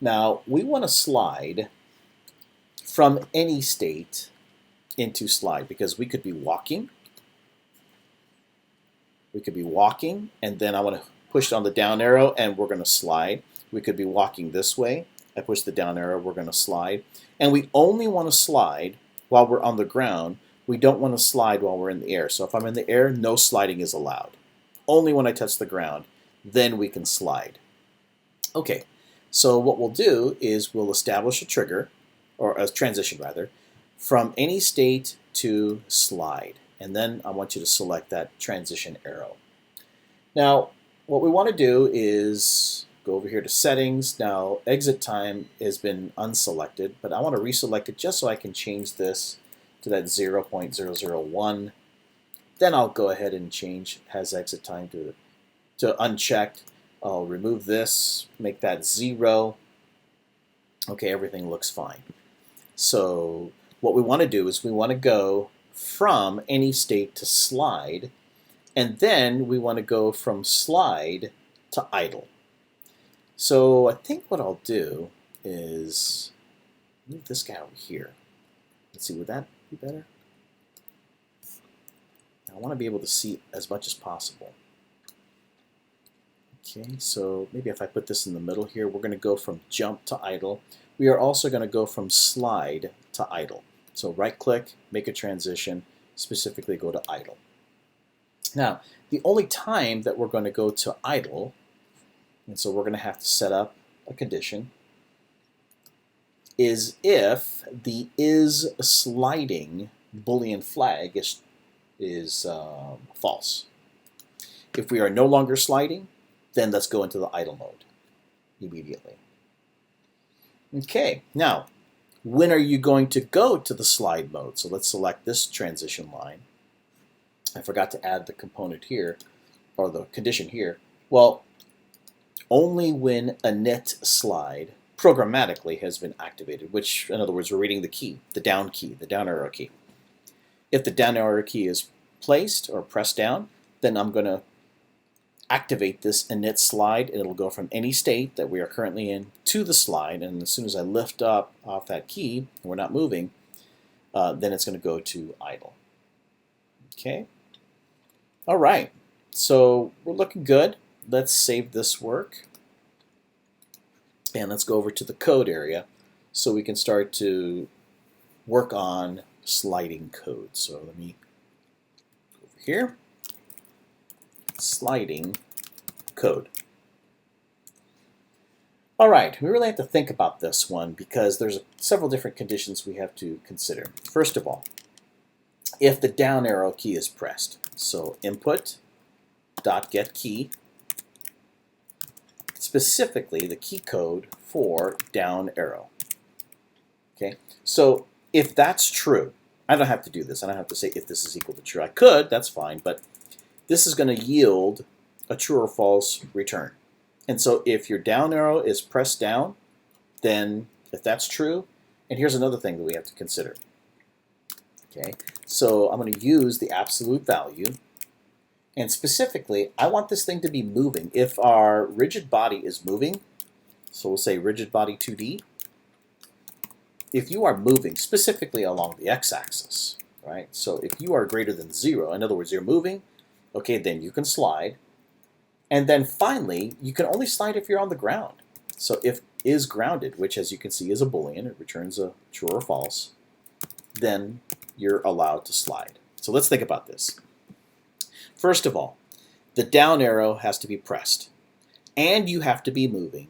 now we want to slide from any state into slide because we could be walking. We could be walking, and then I want to push on the down arrow, and we're going to slide. We could be walking this way. I push the down arrow, we're going to slide. And we only want to slide while we're on the ground we don't want to slide while we're in the air. So if I'm in the air, no sliding is allowed. Only when I touch the ground, then we can slide. Okay, so what we'll do is we'll establish a trigger, or a transition rather, from any state to slide. And then I want you to select that transition arrow. Now, what we want to do is go over here to settings. Now, exit time has been unselected, but I want to reselect it just so I can change this to that 0.001. Then I'll go ahead and change has exit time to unchecked. I'll remove this, make that 0. Okay, everything looks fine. So what we want to do is we want to go from any state to slide, and then we want to go from slide to idle. So I think what I'll do is move this guy over here. Let's see, would that be better? I want to be able to see as much as possible. Okay, so maybe if I put this in the middle here, we're going to go from jump to idle. We are also going to go from slide to idle. So right-click, make a transition, specifically go to idle. Now, the only time that we're going to go to idle, and so we're going to have to set up a condition, is if the is sliding Boolean flag is false. If we are no longer sliding, then let's go into the idle mode immediately. Okay, now, when are you going to go to the slide mode? So let's select this transition line. I forgot to add the component here, or the condition here. Well, only when init slide programmatically has been activated, which, in other words, we're reading the key, the down arrow key. If the down arrow key is placed or pressed down, then I'm going to activate this init slide, and it'll go from any state that we are currently in to the slide, and as soon as I lift up off that key, and we're not moving, then it's going to go to idle. Okay? All right, so we're looking good. Let's save this work, and let's go over to the code area so we can start to work on sliding code. So let me go over here. Sliding code. All right, we really have to think about this one because there's several different conditions we have to consider. First of all, if the down arrow key is pressed, so input dot get key, specifically the key code for down arrow. Okay, so if that's true, I don't have to do this. I don't have to say if this is equal to true. I could, that's fine, but this is going to yield a true or false return. And so if your down arrow is pressed down, then if that's true, and here's another thing that we have to consider. Okay, so I'm going to use the absolute value, and specifically, I want this thing to be moving. If our rigid body is moving, so we'll say rigid body 2D, if you are moving specifically along the x-axis, right? So if you are greater than 0, in other words, you're moving, okay, then you can slide. And then finally, you can only slide if you're on the ground. So if is grounded, which as you can see is a Boolean, it returns a true or false, then you're allowed to slide. So let's think about this. First of all, the down arrow has to be pressed, and you have to be moving,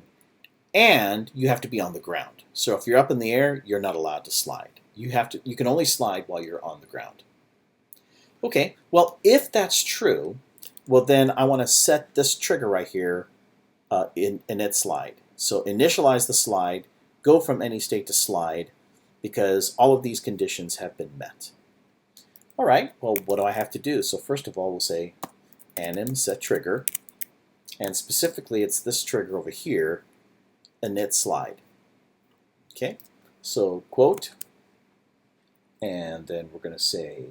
and you have to be on the ground. So if you're up in the air, you're not allowed to slide. You can only slide while you're on the ground. Okay, well, if that's true, well then I want to set this trigger right here in init slide. So initialize the slide, go from any state to slide, because all of these conditions have been met. All right, well, what do I have to do? So first of all, we'll say anim set trigger, and specifically it's this trigger over here, init slide. Okay, so quote, and then we're going to say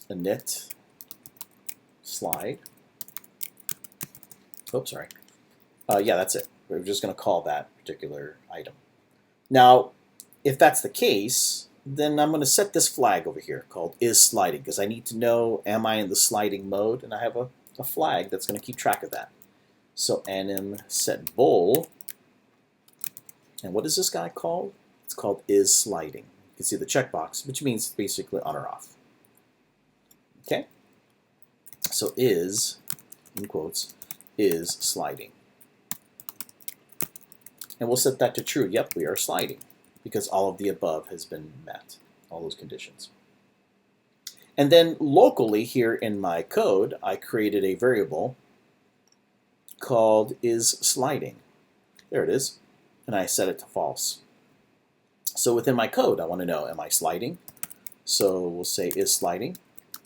init slide. Oops, sorry. Yeah, that's it. We're just going to call that particular item. Now, if that's the case, then I'm going to set this flag over here called is sliding, because I need to know, am I in the sliding mode? And I have a flag that's going to keep track of that. So anim set bool. And what is this guy called? It's called is sliding. You can see the checkbox, which means basically on or off. Okay? So is, in quotes, is sliding. And we'll set that to true. Yep, we are sliding because all of the above has been met, all those conditions. And then locally here in my code, I created a variable called is sliding. There it is. And I set it to false. So within my code, I want to know, am I sliding? So we'll say is sliding.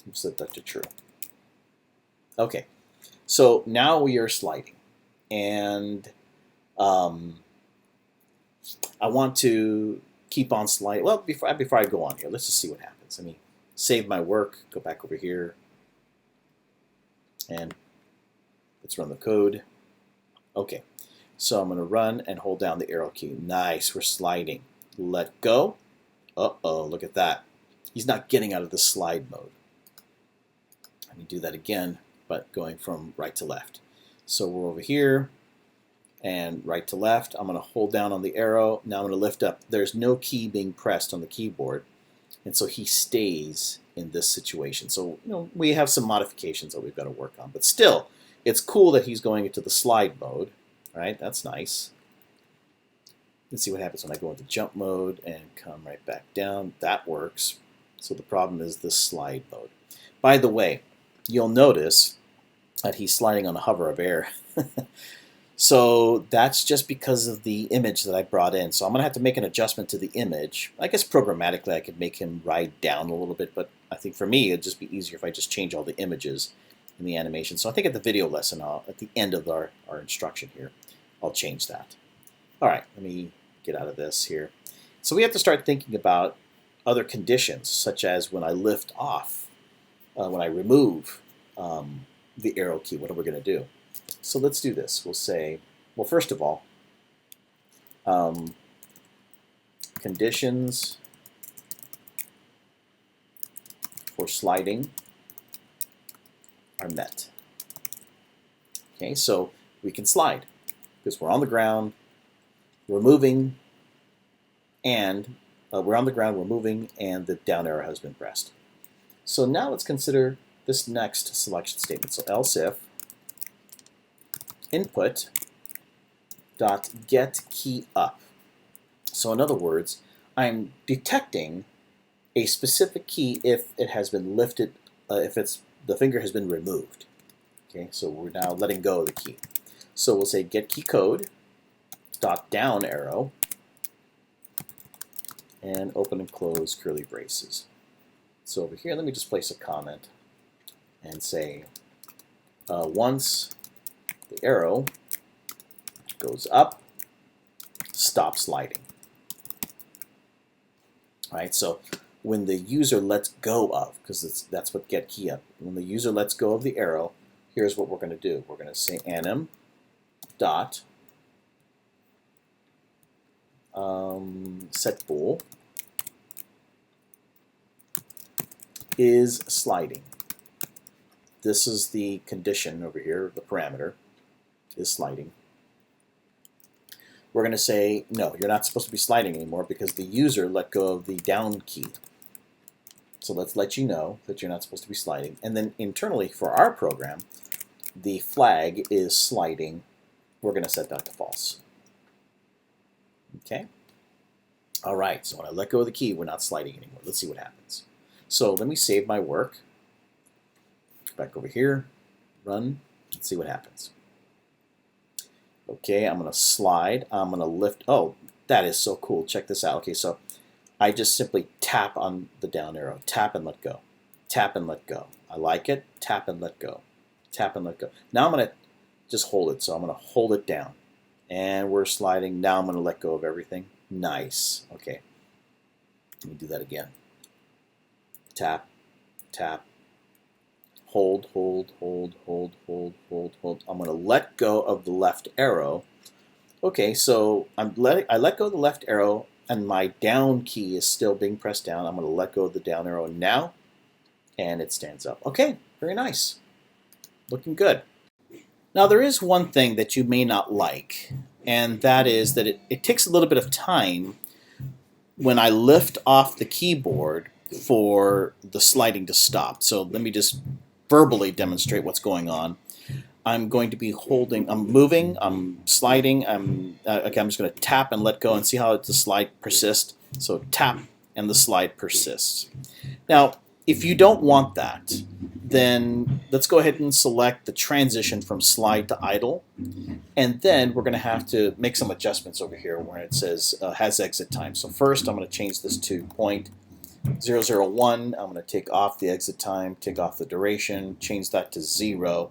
We'll set that to true. Okay, so now we are sliding. And I want to keep on sliding. Well, before I go on here, let's just see what happens. Let me save my work, go back over here, and let's run the code. Okay, so I'm going to run and hold down the arrow key. Nice, we're sliding. Let go. Uh-oh, look at that. He's not getting out of the slide mode. Let me do that again, but going from right to left. So we're over here, and right to left. I'm going to hold down on the arrow. Now I'm going to lift up. There's no key being pressed on the keyboard, and so he stays in this situation. So we have some modifications that we've got to work on, but still, it's cool that he's going into the slide mode. Right? That's nice. Let's see what happens when I go into jump mode and come right back down. That works. So the problem is the slide mode. By the way, you'll notice that he's sliding on a hover of air. So that's just because of the image that I brought in. So I'm going to have to make an adjustment to the image. I guess programmatically I could make him ride down a little bit, but I think for me it'd just be easier if I just change all the images in the animation. So I think at the video lesson, at the end of our instruction here, I'll change that. All right, let me get out of this here. So we have to start thinking about other conditions, such as when I lift off, when I remove the arrow key, what are we going to do? So let's do this. We'll say, well, first of all, conditions for sliding are met. Okay, so we can slide because we're on the ground, we're moving, and we're on the ground, we're moving, and the down arrow has been pressed. So now let's consider this next selection statement. So else if input dot get key up. So in other words, I'm detecting a specific key if it has been lifted, if the finger has been removed. Okay, so we're now letting go of the key. So we'll say get key code dot down arrow and open and close curly braces. So over here, let me just place a comment and say once the arrow goes up, stop sliding. All right, so when the user lets go of, because that's what get key up, when the user lets go of the arrow, here's what we're going to do. We're going to say anim dot set bool is sliding. This is the condition over here, the parameter is sliding. We're going to say, no, you're not supposed to be sliding anymore because the user let go of the down key. So let's let you know that you're not supposed to be sliding. And then internally for our program, the flag is sliding. We're going to set that to false. Okay? All right, so when I let go of the key, we're not sliding anymore. Let's see what happens. So let me save my work. Back over here, run, let's see what happens. Okay, I'm going to slide. I'm going to lift. Oh, that is so cool. Check this out. Okay, so I just simply tap on the down arrow. Tap and let go. Tap and let go. I like it. Tap and let go. Tap and let go. Now I'm going to just hold it. So I'm going to hold it down. And we're sliding. Now I'm going to let go of everything. Nice. Okay. Let me do that again. Tap, tap. Hold, hold, hold, hold, hold, hold, hold. I'm going to let go of the left arrow. Okay, so I let go of the left arrow, and my down key is still being pressed down. I'm going to let go of the down arrow now, and it stands up. Okay, very nice. Looking good. Now, there is one thing that you may not like, and that is that it takes a little bit of time when I lift off the keyboard for the sliding to stop. So let me just verbally demonstrate what's going on. I'm going to be holding, I'm moving, I'm sliding, okay, I'm just going to tap and let go and see how the slide persists. So tap and the slide persists. Now, if you don't want that, then let's go ahead and select the transition from slide to idle. And then we're going to have to make some adjustments over here where it says has exit time. So first I'm going to change this to 0.001. I'm going to take off the exit time, take off the duration, change that to 0.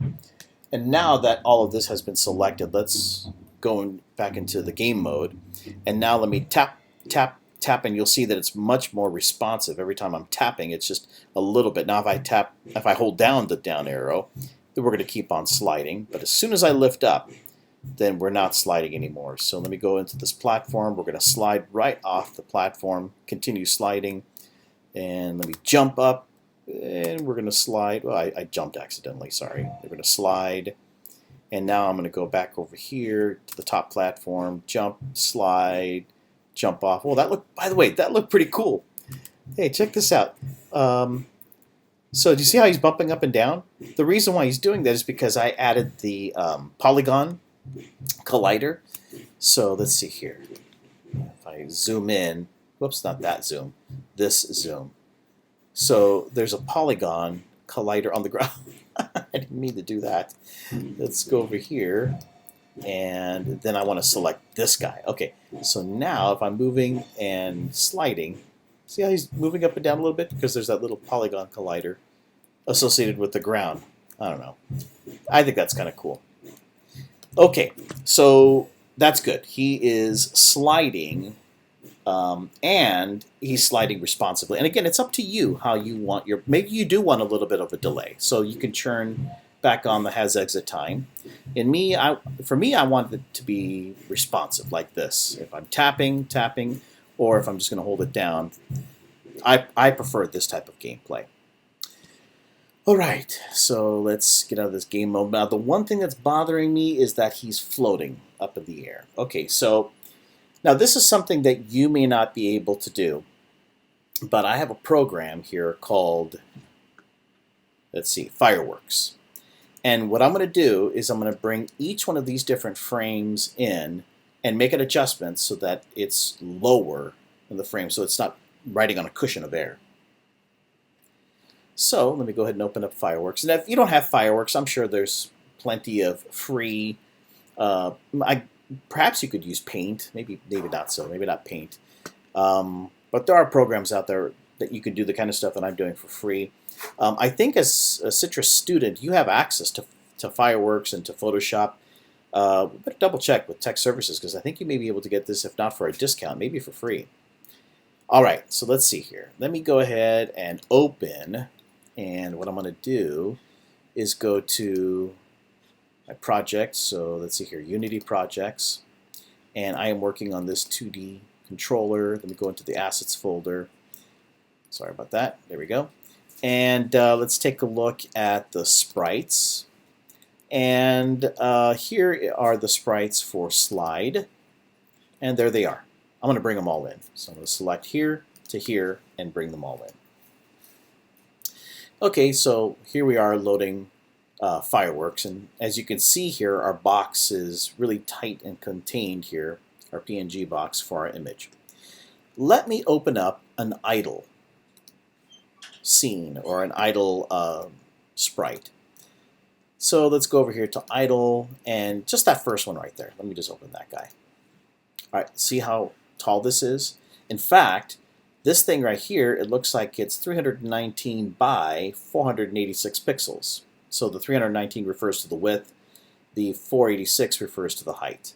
And now that all of this has been selected, let's go back into the game mode. And now let me tap, tap, tap, and you'll see that it's much more responsive. Every time I'm tapping, it's just a little bit. Now if I hold down the down arrow, then we're going to keep on sliding. But as soon as I lift up, then we're not sliding anymore. So let me go into this platform. We're going to slide right off the platform, continue sliding. And let me jump up. And we're going to slide. Well, I jumped accidentally, sorry. We're going to slide. And now I'm going to go back over here to the top platform, jump, slide, jump off. Well, by the way, that looked pretty cool. Hey, check this out. So do you see how he's bumping up and down? The reason why he's doing that is because I added the polygon collider. So let's see here. If I zoom in, whoops, not that zoom, this zoom. So there's a polygon collider on the ground. I didn't mean to do that. Let's go over here, and then I want to select this guy. Okay, so now if I'm moving and sliding, see how he's moving up and down a little bit? Because there's that little polygon collider associated with the ground. I don't know. I think that's kind of cool. Okay, so that's good. He is sliding. And he's sliding responsively. And again, it's up to you how you want your. Maybe you do want a little bit of a delay, so you can turn back on the has exit time. For me, I want it to be responsive like this. If I'm tapping, or if I'm just going to hold it down, I prefer this type of gameplay. All right, so let's get out of this game mode. Now, the one thing that's bothering me is that he's floating up in the air. Okay, so. Now, this is something that you may not be able to do, but I have a program here called, let's see, Fireworks. And what I'm going to do is I'm going to bring each one of these different frames in and make an adjustment so that it's lower in the frame, so it's not riding on a cushion of air. So let me go ahead and open up Fireworks. And if you don't have Fireworks, I'm sure there's plenty of free, perhaps you could use Paint, maybe not so, maybe not Paint. But there are programs out there that you can do the kind of stuff that I'm doing for free. I think as a Citrus student, you have access to Fireworks and to Photoshop. But double check with Tech Services, because I think you may be able to get this, if not for a discount, maybe for free. All right, so let's see here. Let me go ahead and open, and what I'm going to do is go to my project. So let's see here, Unity projects, and I am working on this 2D controller. Let me go into the assets folder. Sorry about that. There we go. And let's take a look at the sprites. And here are the sprites for slide, and there they are. I'm going to bring them all in. So I'm going to select here to here and bring them all in. Okay, so here we are loading Fireworks, and as you can see here, our box is really tight and contained here, our PNG box for our image. Let me open up an idle scene or an idle sprite. So let's go over here to idle, and just that first one right there. Let me just open that guy. All right, see how tall this is? In fact, this thing right here, it looks like it's 319 by 486 pixels. So the 319 refers to the width, the 486 refers to the height.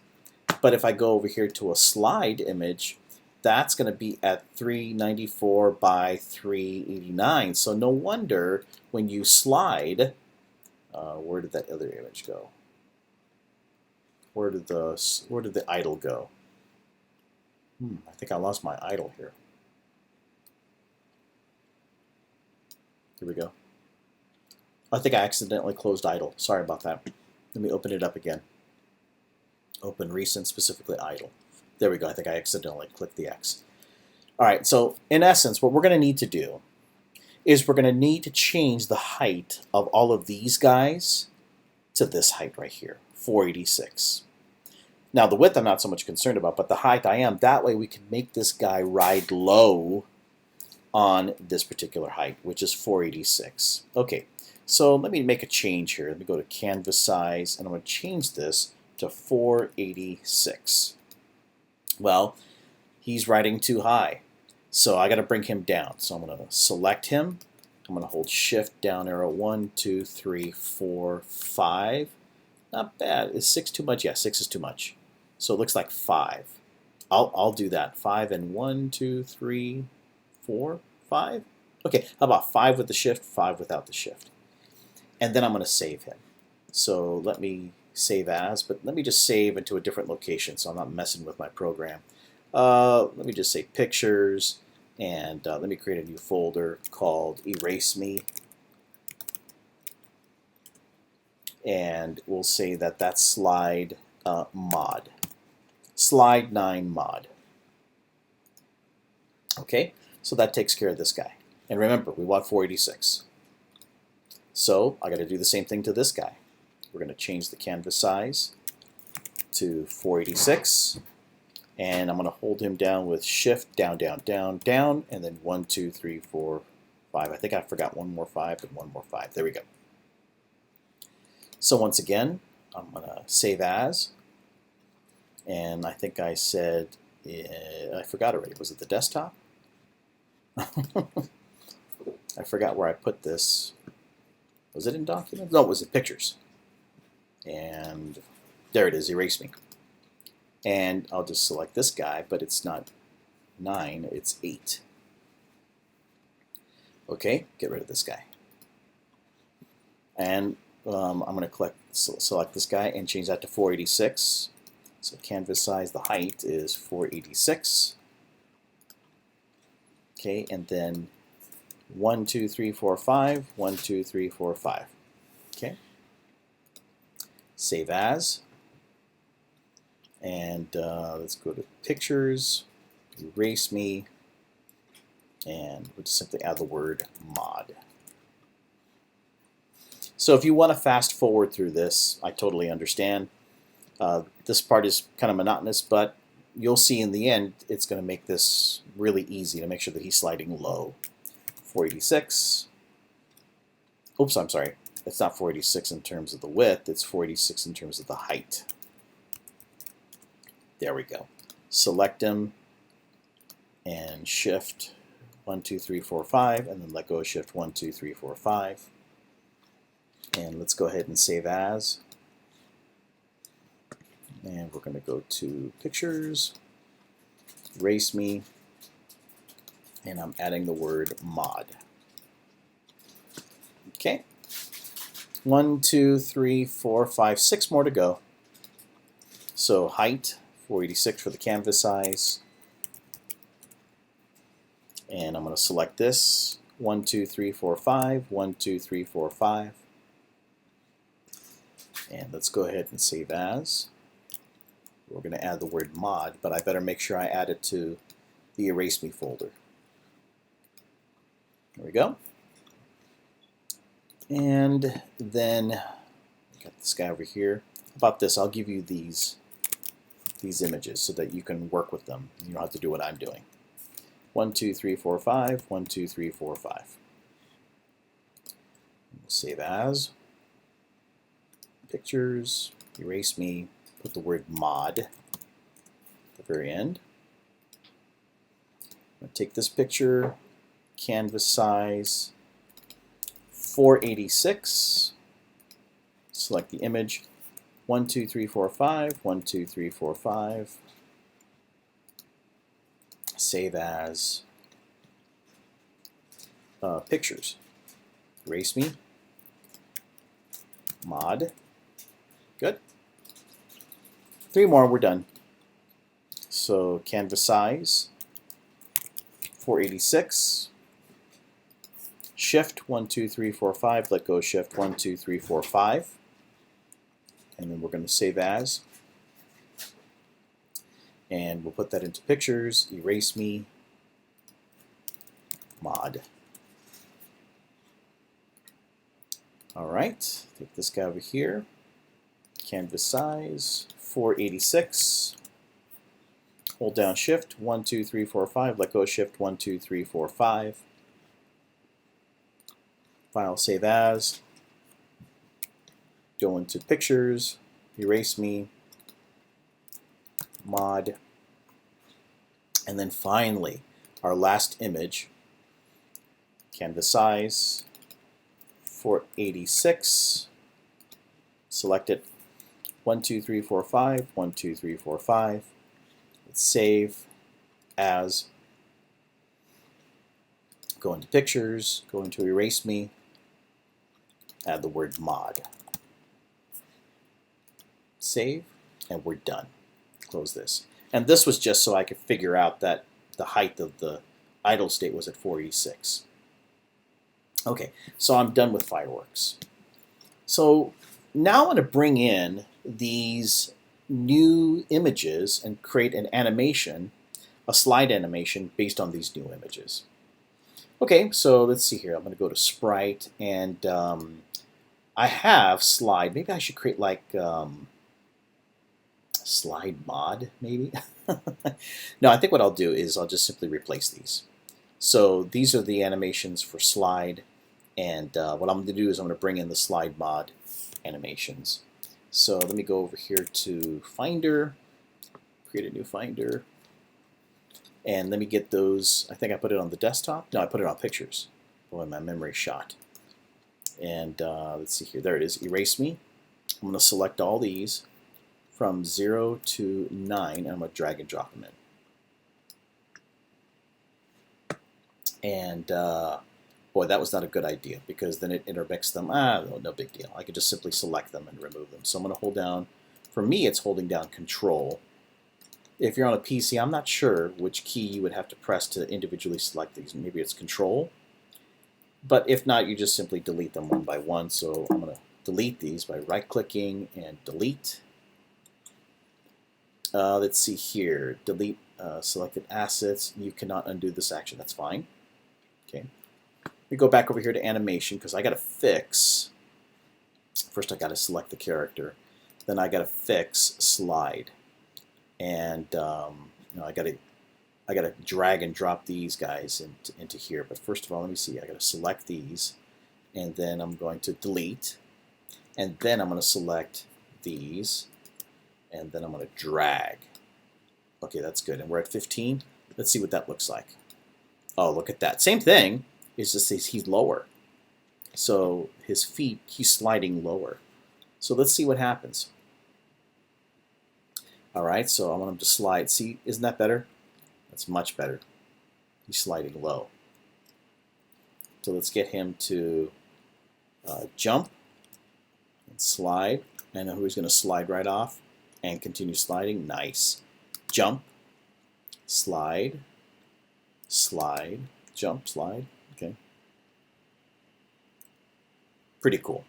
But if I go over here to a slide image, that's going to be at 394 by 389. So no wonder when you slide, where did that other image go? Where did the idle go? I think I lost my idle here. Here we go. I think I accidentally closed idle. Sorry about that. Let me open it up again. Open recent, specifically idle. There we go. I think I accidentally clicked the X. All right, so in essence, what we're going to need to do is we're going to need to change the height of all of these guys to this height right here, 486. Now the width I'm not so much concerned about, but the height I am. That way we can make this guy ride low on this particular height, which is 486. Okay, so let me make a change here. Let me go to canvas size, and I'm going to change this to 486. Well, he's riding too high, so I got to bring him down. So I'm going to select him. I'm going to hold Shift down arrow 1, 2, 3, 4, 5. Not bad. Is 6 too much? Yeah, 6 is too much. So it looks like 5. I'll do that. 5 and 1, 2, 3, 4, 5. Okay, how about 5 with the shift, 5 without the shift? And then I'm going to save him. So let me save as, but let me just save into a different location so I'm not messing with my program. Let me just say pictures, and let me create a new folder called Erase Me. And we'll say that that's slide mod. Slide 9 mod. Okay, so that takes care of this guy. And remember, we want 486. So I got to do the same thing to this guy. We're going to change the canvas size to 486. And I'm going to hold him down with Shift, down, down, down, down, and then 1, 2, 3, 4, 5. I think I forgot one more 5 and one more 5. There we go. So once again, I'm going to save as. And I think I said, I forgot already. Was it the desktop? I forgot where I put this. Was it in Documents? No, it was in Pictures. And there it is, Erase Me. And I'll just select this guy, but it's not 9, it's 8. Okay, get rid of this guy. And I'm going to select this guy and change that to 486. So canvas size, the height is 486. Okay, and then 1, 2, 3, 4, 5. 1, 2, 3, 4, 5. Okay. Save as. And let's go to Pictures, Erase Me, and we'll just simply add the word mod. So if you want to fast forward through this, I totally understand. This part is kind of monotonous, but you'll see in the end it's going to make this really easy to make sure that he's sliding low. 486. Oops, I'm sorry. It's not 486 in terms of the width, it's 486 in terms of the height. There we go. Select him and Shift 1, 2, 3, 4, 5, and then let go of Shift 1, 2, 3, 4, 5. And let's go ahead and save as. And we're going to go to Pictures, Erase Me, and I'm adding the word mod. Okay. 1, 2, 3, 4, 5, 6 more to go. So height, 486 for the canvas size. And I'm going to select this. 1, 2, 3, 4, 5. 1, 2, 3, 4, 5. And let's go ahead and save as. We're going to add the word mod, but I better make sure I add it to the Erase Me folder. There we go. And then got this guy over here. How about this? I'll give you these images so that you can work with them. You don't have to do what I'm doing. 1, 2, 3, 4, 5. 1, 2, 3, 4, 5. We'll save as. Pictures, Erase Me, put the word mod at the very end. I'm going to take this picture, canvas size, 486, select the image, 1, 2, 3, 4, 5, 1, 2, 3, 4, 5, save as, pictures, Erase Me, mod. Good. 3 more, we're done. So canvas size, 486. Shift 1, 2, 3, 4, 5. Let go Shift 1, 2, 3, 4, 5. And then we're going to save as. And we'll put that into Pictures, Erase Me, mod. All right, take this guy over here. Canvas size 486. Hold down Shift 1, 2, 3, 4, 5. Let go of Shift 1, 2, 3, 4, 5. File save as. Go into Pictures, Erase Me, Mod, and then finally our last image. Canvas size 486. Select it. 1, 2, 3, 4, 5. 1, 2, 3, 4, 5. Let's save as. Go into Pictures, go into Erase Me, add the word mod. Save, and we're done. Close this. And this was just so I could figure out that the height of the idle state was at 486. Okay, so I'm done with fireworks. So now I'm going to bring in these new images and create an animation, a slide animation based on these new images. Okay, so let's see here. I'm going to go to Sprite, and I have slide. Maybe I should create like slide mod, maybe? No, I think what I'll do is I'll just simply replace these. So these are the animations for slide, and what I'm going to do is I'm going to bring in the slide mod animations. So let me go over here to Finder, create a new Finder, and let me get those. I think I put it on the desktop. No, I put it on Pictures. Boy, my memory shot. And let's see here. There it is. Erase Me. I'm going to select all these from 0 to 9, and I'm going to drag and drop them in. And boy, that was not a good idea, because then it intermixed them. No big deal. I could just simply select them and remove them. So I'm going to hold down, for me it's holding down Control. If you're on a PC, I'm not sure which key you would have to press to individually select these. Maybe it's Control. But if not, you just simply delete them one by one. So I'm going to delete these by right-clicking and delete. Let's see here. Delete selected assets. You cannot undo this action. That's fine. Okay. We go back over here to animation, because I got to fix. First, I got to select the character. Then I got to fix slide, and I got to drag and drop these guys into here. But first of all, let me see. I got to select these, and then I'm going to delete, and then I'm going to select these, and then I'm going to drag. Okay, that's good. And we're at 15. Let's see what that looks like. Oh, look at that. Same thing. It's just he's lower. So his feet, he's sliding lower. So let's see what happens. All right, so I want him to slide. See, isn't that better? That's much better. He's sliding low. So let's get him to jump and slide. I know he's going to slide right off and continue sliding. Nice. Jump, slide, slide, jump, slide. Okay. Pretty cool.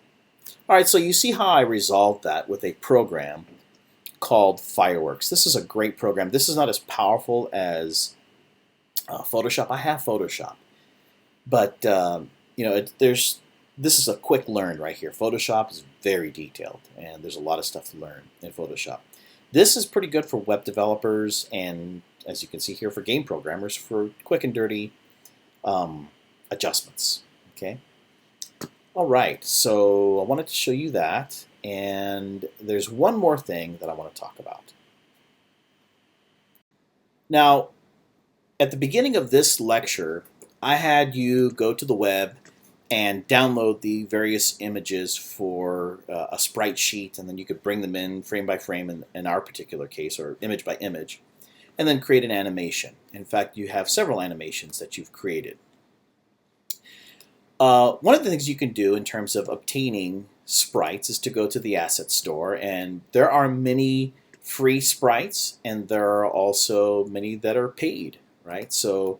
All right, so you see how I resolved that with a program called Fireworks. This is a great program. This is not as powerful as Photoshop. I have Photoshop, but this is a quick learn right here. Photoshop is very detailed, and there's a lot of stuff to learn in Photoshop. This is pretty good for web developers, and as you can see here, for game programmers, for quick and dirty adjustments. Okay. All right, so I wanted to show you that, and there's one more thing that I want to talk about. Now, at the beginning of this lecture, I had you go to the web and download the various images for a sprite sheet, and then you could bring them in frame by frame in our particular case, or image by image, and then create an animation. In fact, you have several animations that you've created. One of the things you can do in terms of obtaining sprites is to go to the asset store, and there are many free sprites, and there are also many that are paid, right? So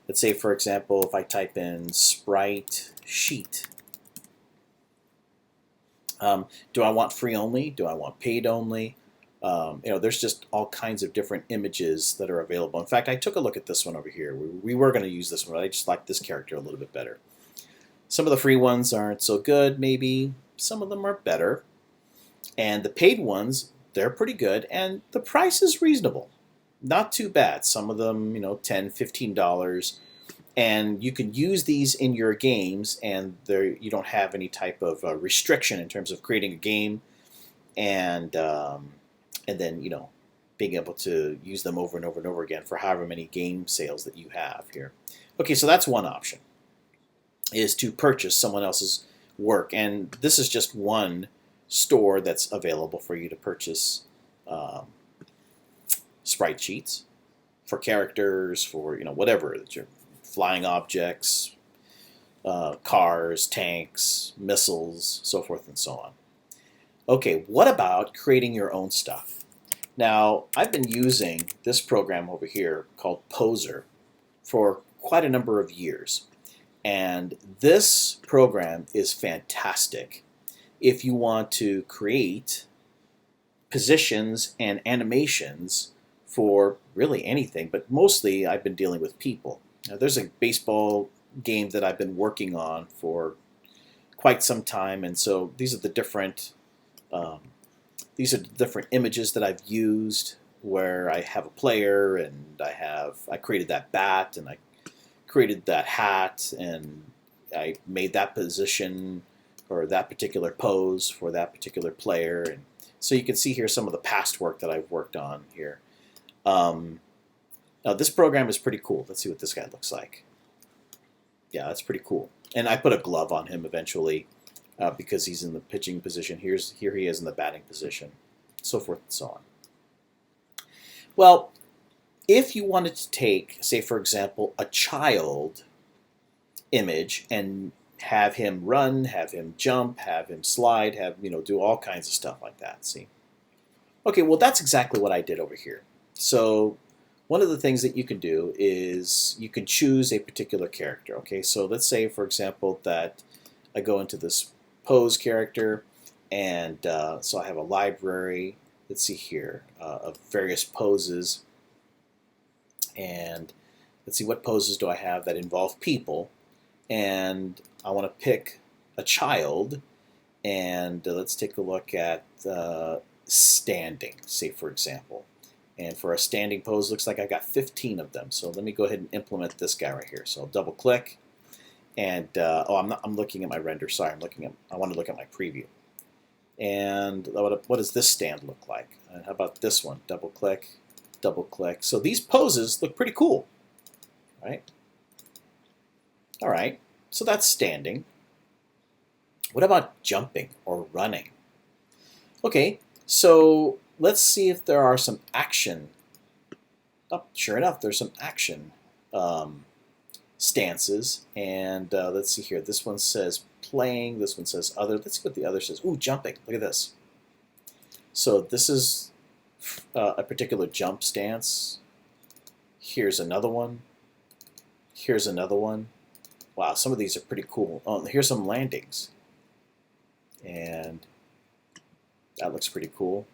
let's say, for example, if I type in sprite sheet, do I want free only? Do I want paid only? There's just all kinds of different images that are available. In fact, I took a look at this one over here. We were going to use this one, but I just like this character a little bit better. Some of the free ones aren't so good, maybe. Some of them are better. And the paid ones, they're pretty good, and the price is reasonable. Not too bad. Some of them, $10, $15. And you can use these in your games, and you don't have any type of restriction in terms of creating a game and then being able to use them over and over and over again for however many game sales that you have here. Okay, so that's one option, is to purchase someone else's work, and this is just one store that's available for you to purchase sprite sheets for characters, for whatever that you're flying objects, cars, tanks, missiles, so forth and so on. Okay, what about creating your own stuff? Now, I've been using this program over here called Poser for quite a number of years. And this program is fantastic if you want to create positions and animations for really anything, but mostly I've been dealing with people. Now, there's a baseball game that I've been working on for quite some time, and so these are the different images that I've used, where I have a player and I created that bat and I created that hat and I made that position or that particular pose for that particular player. And so you can see here some of the past work that I've worked on here. Now this program is pretty cool. Let's see what this guy looks like. Yeah, that's pretty cool. And I put a glove on him eventually because he's in the pitching position. Here he is in the batting position, so forth and so on. Well, if you wanted to take, say for example, a child image and have him run, have him jump, have him slide, do all kinds of stuff like that, see? Okay, well that's exactly what I did over here. So one of the things that you can do is you can choose a particular character. Okay, so let's say for example that I go into this pose character, and so I have a library, let's see here, of various poses, and let's see, what poses do I have that involve people, and I want to pick a child, and let's take a look at standing, say for example. And for a standing pose, looks like I've got 15 of them. So let me go ahead and implement this guy right here. So I'll double click, and I'm looking at my render. Sorry, I want to look at my preview. And what does this stand look like? How about this one? Double click, double click. So these poses look pretty cool, right? All right, so that's standing. What about jumping or running? Okay, so let's see if there are some action. Oh, sure enough, there's some action stances. And let's see here. This one says playing. This one says other. Let's see what the other says. Ooh, jumping. Look at this. So this is a particular jump stance. Here's another one. Here's another one. Wow, some of these are pretty cool. Oh, here's some landings. And that looks pretty cool.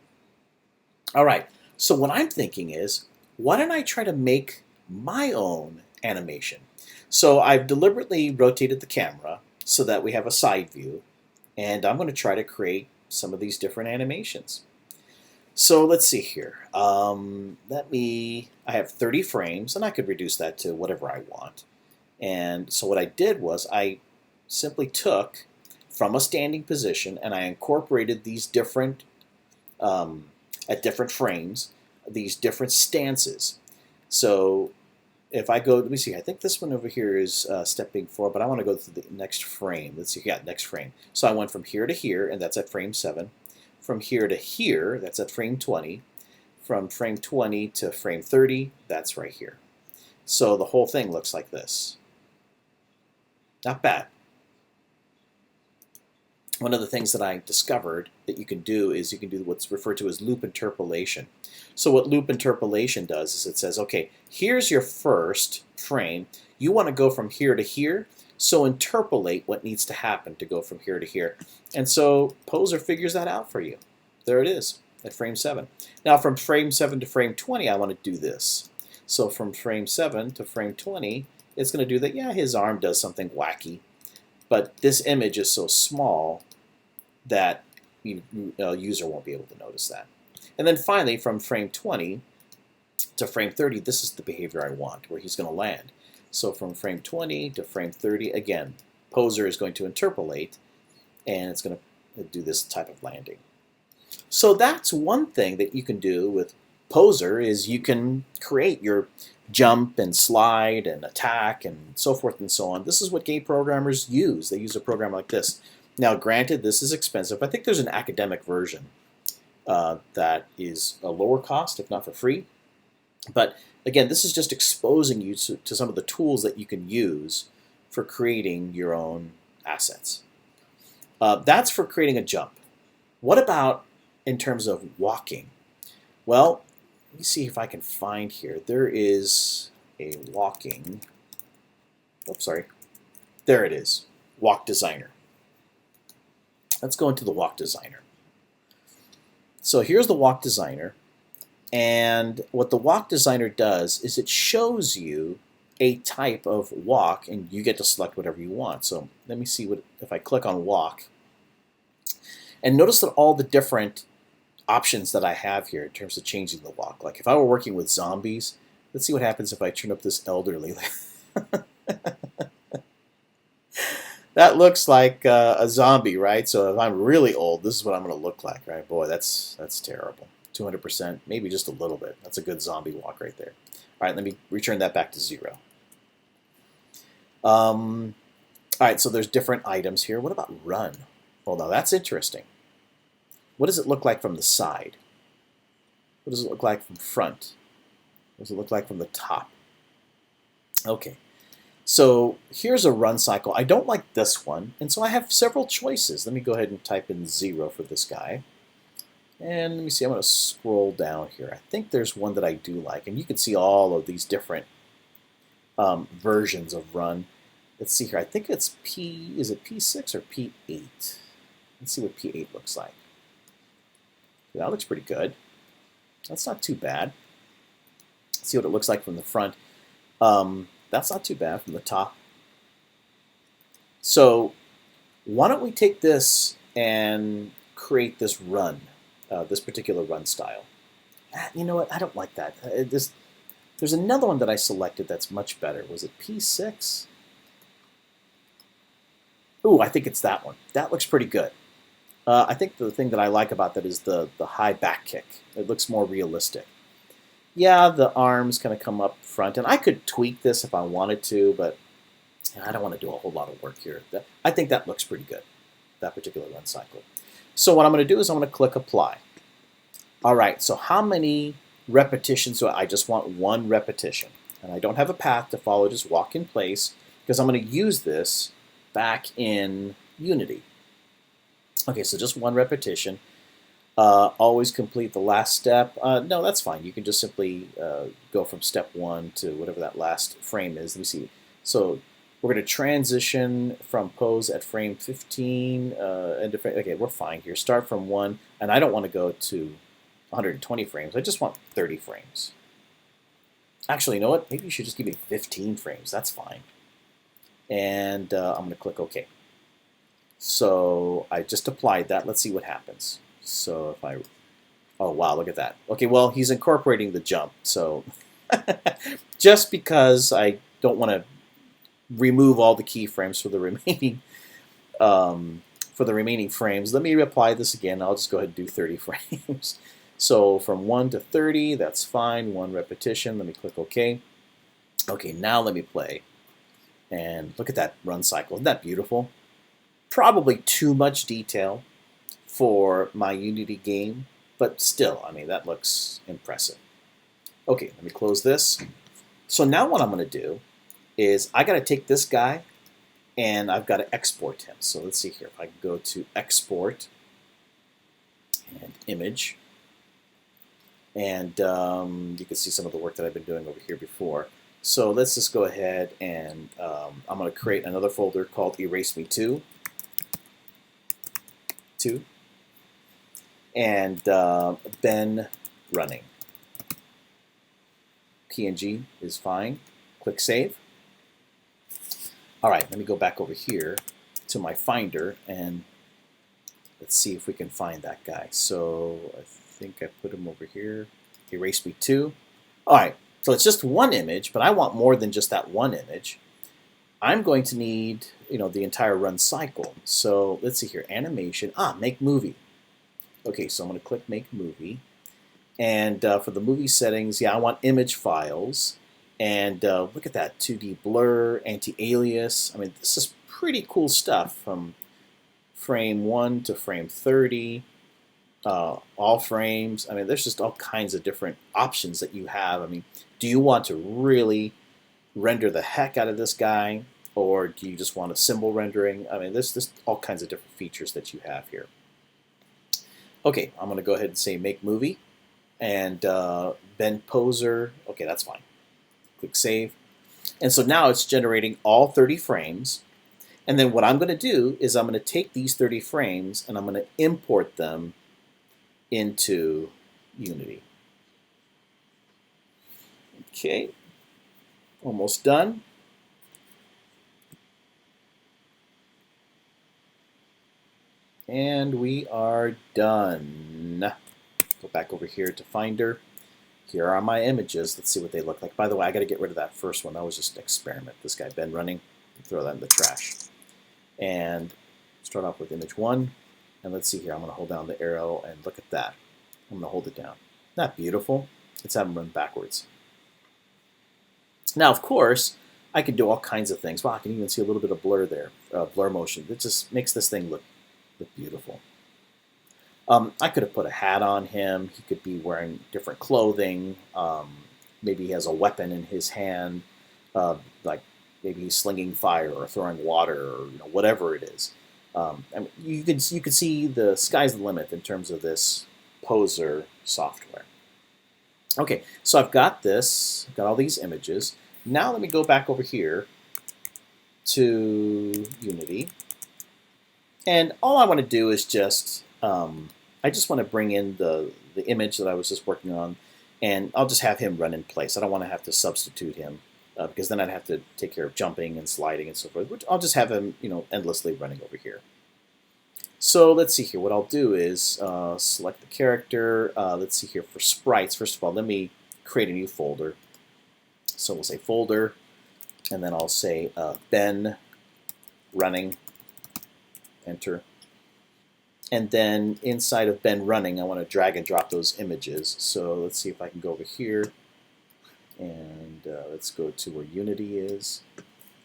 All right, so what I'm thinking is, why don't I try to make my own animation? So I've deliberately rotated the camera so that we have a side view, and I'm going to try to create some of these different animations. So let's see here. I have 30 frames, and I could reduce that to whatever I want. And so what I did was I simply took from a standing position and I incorporated these different, at different frames, these different stances. So if I go, let me see, I think this one over here is stepping forward, but I want to go to the next frame. Let's see, yeah, next frame. So I went from here to here, and that's at frame 7. From here to here, that's at frame 20. From frame 20 to frame 30, that's right here. So the whole thing looks like this. Not bad. One of the things that I discovered that you can do is you can do what's referred to as loop interpolation. So what loop interpolation does is it says, okay, here's your first frame. You want to go from here to here, so interpolate what needs to happen to go from here to here. And so Poser figures that out for you. There it is at frame 7. Now from frame 7 to frame 20, I want to do this. So from frame 7 to frame 20, it's going to do that. Yeah, his arm does something wacky. but this image is so small that a user won't be able to notice that. And then finally, from frame 20 to frame 30, this is the behavior I want, where he's going to land. So from frame 20 to frame 30, again, Poser is going to interpolate, and it's going to do this type of landing. So that's one thing that you can do with Poser, is you can create your jump and slide and attack and so forth and so on. This is what game programmers use. They use a program like this. Now, granted, this is expensive. I think there's an academic version that is a lower cost, if not for free. But again, this is just exposing you to some of the tools that you can use for creating your own assets. That's for creating a jump. What about in terms of walking? Well, let me see if I can find here. There is a walking. Oops, sorry. There it is. Walk Designer. Let's go into the Walk Designer. So here's the Walk Designer. And what the Walk Designer does is it shows you a type of walk, and you get to select whatever you want. So let me see what if I click on walk. And notice that all the different options that I have here in terms of changing the walk. Like if I were working with zombies, let's see what happens if I turn up this elderly. That looks like a zombie, right? So if I'm really old, this is what I'm going to look like, right? Boy, that's terrible. 200%, maybe just a little bit. That's a good zombie walk right there. All right, let me return that back to 0. All right, so there's different items here. What about run? Well, now that's interesting. What does it look like from the side? What does it look like from front? What does it look like from the top? Okay, so here's a run cycle. I don't like this one, and so I have several choices. Let me go ahead and type in 0 for this guy. And let me see, I'm going to scroll down here. I think there's one that I do like, and you can see all of these different versions of run. Let's see here. I think it's is it P6 or P8? Let's see what P8 looks like. That looks pretty good. That's not too bad. Let's see what it looks like from the front. That's not too bad from the top. So why don't we take this and create this run, this particular run style. You know what? I don't like that. There's another one that I selected that's much better. Was it P6? Ooh, I think it's that one. That looks pretty good. I think the thing that I like about that is the high back kick. It looks more realistic. Yeah, the arms kind of come up front, and I could tweak this if I wanted to, but I don't want to do a whole lot of work here. I think that looks pretty good, that particular run cycle. So what I'm going to do is I'm going to click Apply. All right, so how many repetitions? So I just want one repetition, and I don't have a path to follow, just walk in place, because I'm going to use this back in Unity. Okay, so just one repetition. Always complete the last step. No, that's fine. You can just simply go from step 1 to whatever that last frame is. Let me see. So we're going to transition from pose at frame 15. Okay, we're fine here. Start from 1, and I don't want to go to 120 frames. I just want 30 frames. Actually, you know what? Maybe you should just give me 15 frames. That's fine. And I'm going to click OK. So I just applied that. Let's see what happens. So if I, oh wow, look at that. Okay, well, he's incorporating the jump. So just because I don't want to remove all the keyframes for the remaining frames, let me apply this again. I'll just go ahead and do 30 frames. So from 1 to 30, that's fine. 1 repetition. Let me click OK. Okay, now let me play. And look at that run cycle. Isn't that beautiful? Probably too much detail for my Unity game, but still, I mean, that looks impressive. Okay, let me close this. So now what I'm going to do is I got to take this guy and I've got to export him. So let's see here. If I go to Export and Image, and you can see some of the work that I've been doing over here before. So let's just go ahead and I'm going to create another folder called Erase Me 2. And Ben running. PNG is fine. Click Save. All right, let me go back over here to my Finder, and let's see if we can find that guy. So I think I put him over here. Erase me 2. All right, so it's just one image, but I want more than just that one image. I'm going to need, the entire run cycle. So let's see here, animation, make movie. Okay, so I'm going to click make movie. And for the movie settings, I want image files. And look at that, 2D blur, anti-alias. I mean, this is pretty cool stuff from frame 1 to frame 30, all frames. I mean, there's just all kinds of different options that you have. I mean, do you want to really render the heck out of this guy, or do you just want a symbol rendering? I mean, there's all kinds of different features that you have here. Okay, I'm going to go ahead and say make movie, and bend poser. Okay, that's fine. Click save. And so now it's generating all 30 frames. And then what I'm going to do is I'm going to take these 30 frames and I'm going to import them into Unity. Okay, almost done. And we are done. Go back over here to Finder. Here are my images. Let's see what they look like. By the way, I got to get rid of that first one. That was just an experiment. This guy, Ben running. Throw that in the trash. And start off with image 1. And let's see here. I'm going to hold down the arrow and look at that. I'm going to hold it down. Isn't that beautiful? Let's have them run backwards. Now, of course, I can do all kinds of things. Well, I can even see a little bit of blur there, blur motion. It just makes this thing look beautiful. I could have put a hat on him. He could be wearing different clothing. Maybe he has a weapon in his hand, like maybe he's slinging fire or throwing water or whatever it is. I mean, you could see the sky's the limit in terms of this poser software. Okay, so I've got this. I've got all these images. Now let me go back over here to Unity, and all I want to do is just I just want to bring in the image that I was just working on, and I'll just have him run in place. I don't want to have to substitute him because then I'd have to take care of jumping and sliding and so forth. Which I'll just have him, endlessly running over here. So let's see here. What I'll do is select the character. Let's see here for sprites. First of all, let me create a new folder. So we'll say folder, and then I'll say Ben running. Enter. And then inside of Ben running, I want to drag and drop those images. So let's see if I can go over here. And let's go to where Unity is.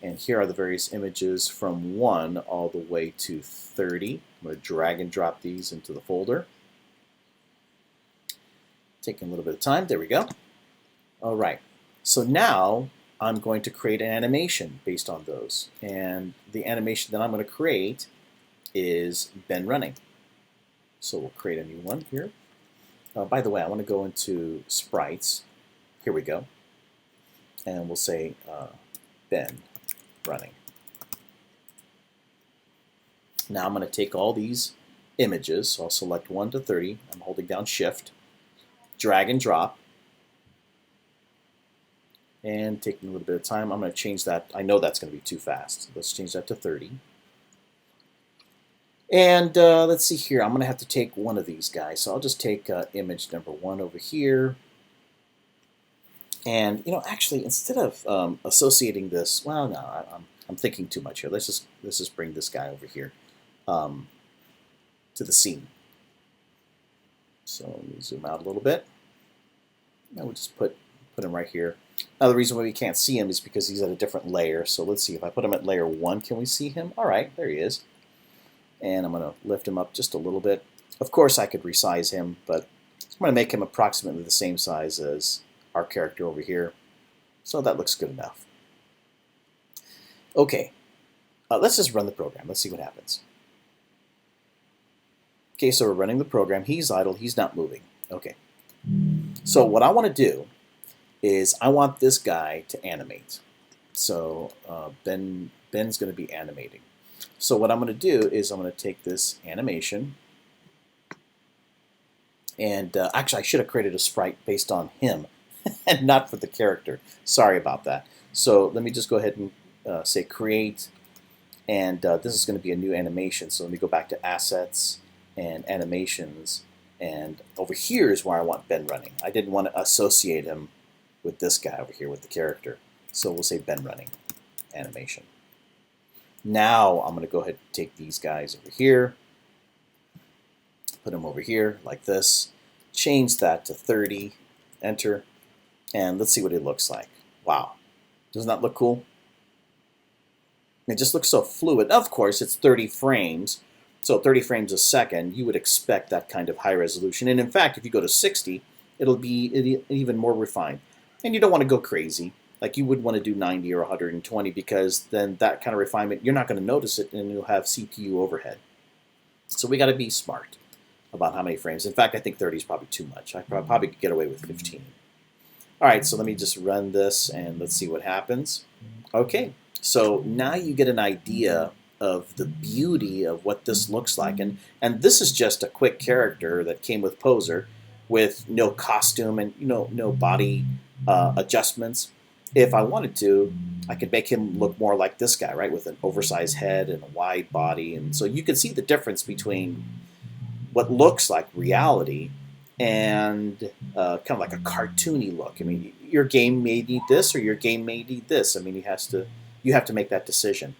And here are the various images from 1 all the way to 30. I'm going to drag and drop these into the folder. Taking a little bit of time. There we go. All right. So now I'm going to create an animation based on those. And the animation that I'm going to create is Ben running. So we'll create a new one here. By the way, I want to go into sprites. Here we go. And we'll say Ben running. Now I'm going to take all these images. So I'll select 1 to 30. I'm holding down Shift. Drag and drop. And taking a little bit of time, I'm going to change that. I know that's going to be too fast. Let's change that to 30. And let's see here. I'm going to have to take one of these guys. So I'll just take image number 1 over here. And actually, instead of associating this, well, no, I'm thinking too much here. Let's just bring this guy over here to the scene. So let me zoom out a little bit. Now we'll just put him right here. Now the reason why we can't see him is because he's at a different layer. So let's see, if I put him at layer 1, can we see him? All right, there he is. And I'm going to lift him up just a little bit. Of course, I could resize him, but I'm going to make him approximately the same size as our character over here. So that looks good enough. Okay, let's just run the program. Let's see what happens. Okay, so we're running the program. He's idle. He's not moving. Okay. So what I want to do is I want this guy to animate. So Ben's going to be animating. So what I'm going to do is I'm going to take this animation, and actually I should have created a sprite based on him and not for the character. Sorry about that. So let me just go ahead and say create And this is going to be a new animation. So let me go back to Assets and Animations. And over here is where I want Ben running. I didn't want to associate him with this guy over here, with the character. So we'll say Ben running, animation. Now I'm going to go ahead and take these guys over here, put them over here like this, change that to 30, enter, and let's see what it looks like. Wow, doesn't that look cool? It just looks so fluid. Of course, it's 30 frames, so 30 frames a second, you would expect that kind of high resolution. And in fact, if you go to 60, it'll be even more refined. And you don't want to go crazy. Like you would want to do 90 or 120 because then that kind of refinement, you're not going to notice it and you'll have CPU overhead. So we got to be smart about how many frames. In fact, I think 30 is probably too much. I probably could get away with 15. All right, so let me just run this and let's see what happens. Okay, so now you get an idea of the beauty of what this looks like. And this is just a quick character that came with Poser with no costume and no body adjustments. If I wanted to, I could make him look more like this guy, right, with an oversized head and a wide body. And so you can see the difference between what looks like reality and kind of like a cartoony look. I mean, your game may need this or your game may need this. I mean, you have to make that decision.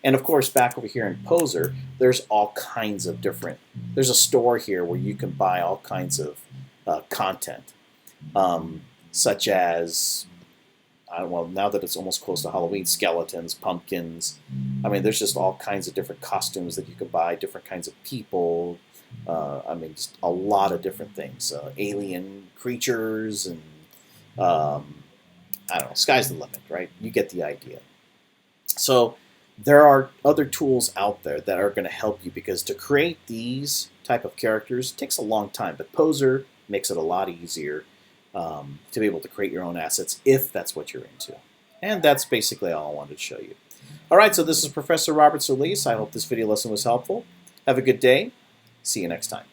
And of course, back over here in Poser, there's all kinds of different. There's a store here where you can buy all kinds of content, such as, well, now that it's almost close to Halloween, skeletons, pumpkins. I mean, there's just all kinds of different costumes that you can buy, different kinds of people. I mean, just a lot of different things. Alien creatures and, I don't know, sky's the limit, right? You get the idea. So there are other tools out there that are going to help you because to create these type of characters takes a long time, but Poser makes it a lot easier to be able to create your own assets if that's what you're into. And that's basically all I wanted to show you. All right, so this is Professor Robert Solis. I hope this video lesson was helpful. Have a good day. See you next time.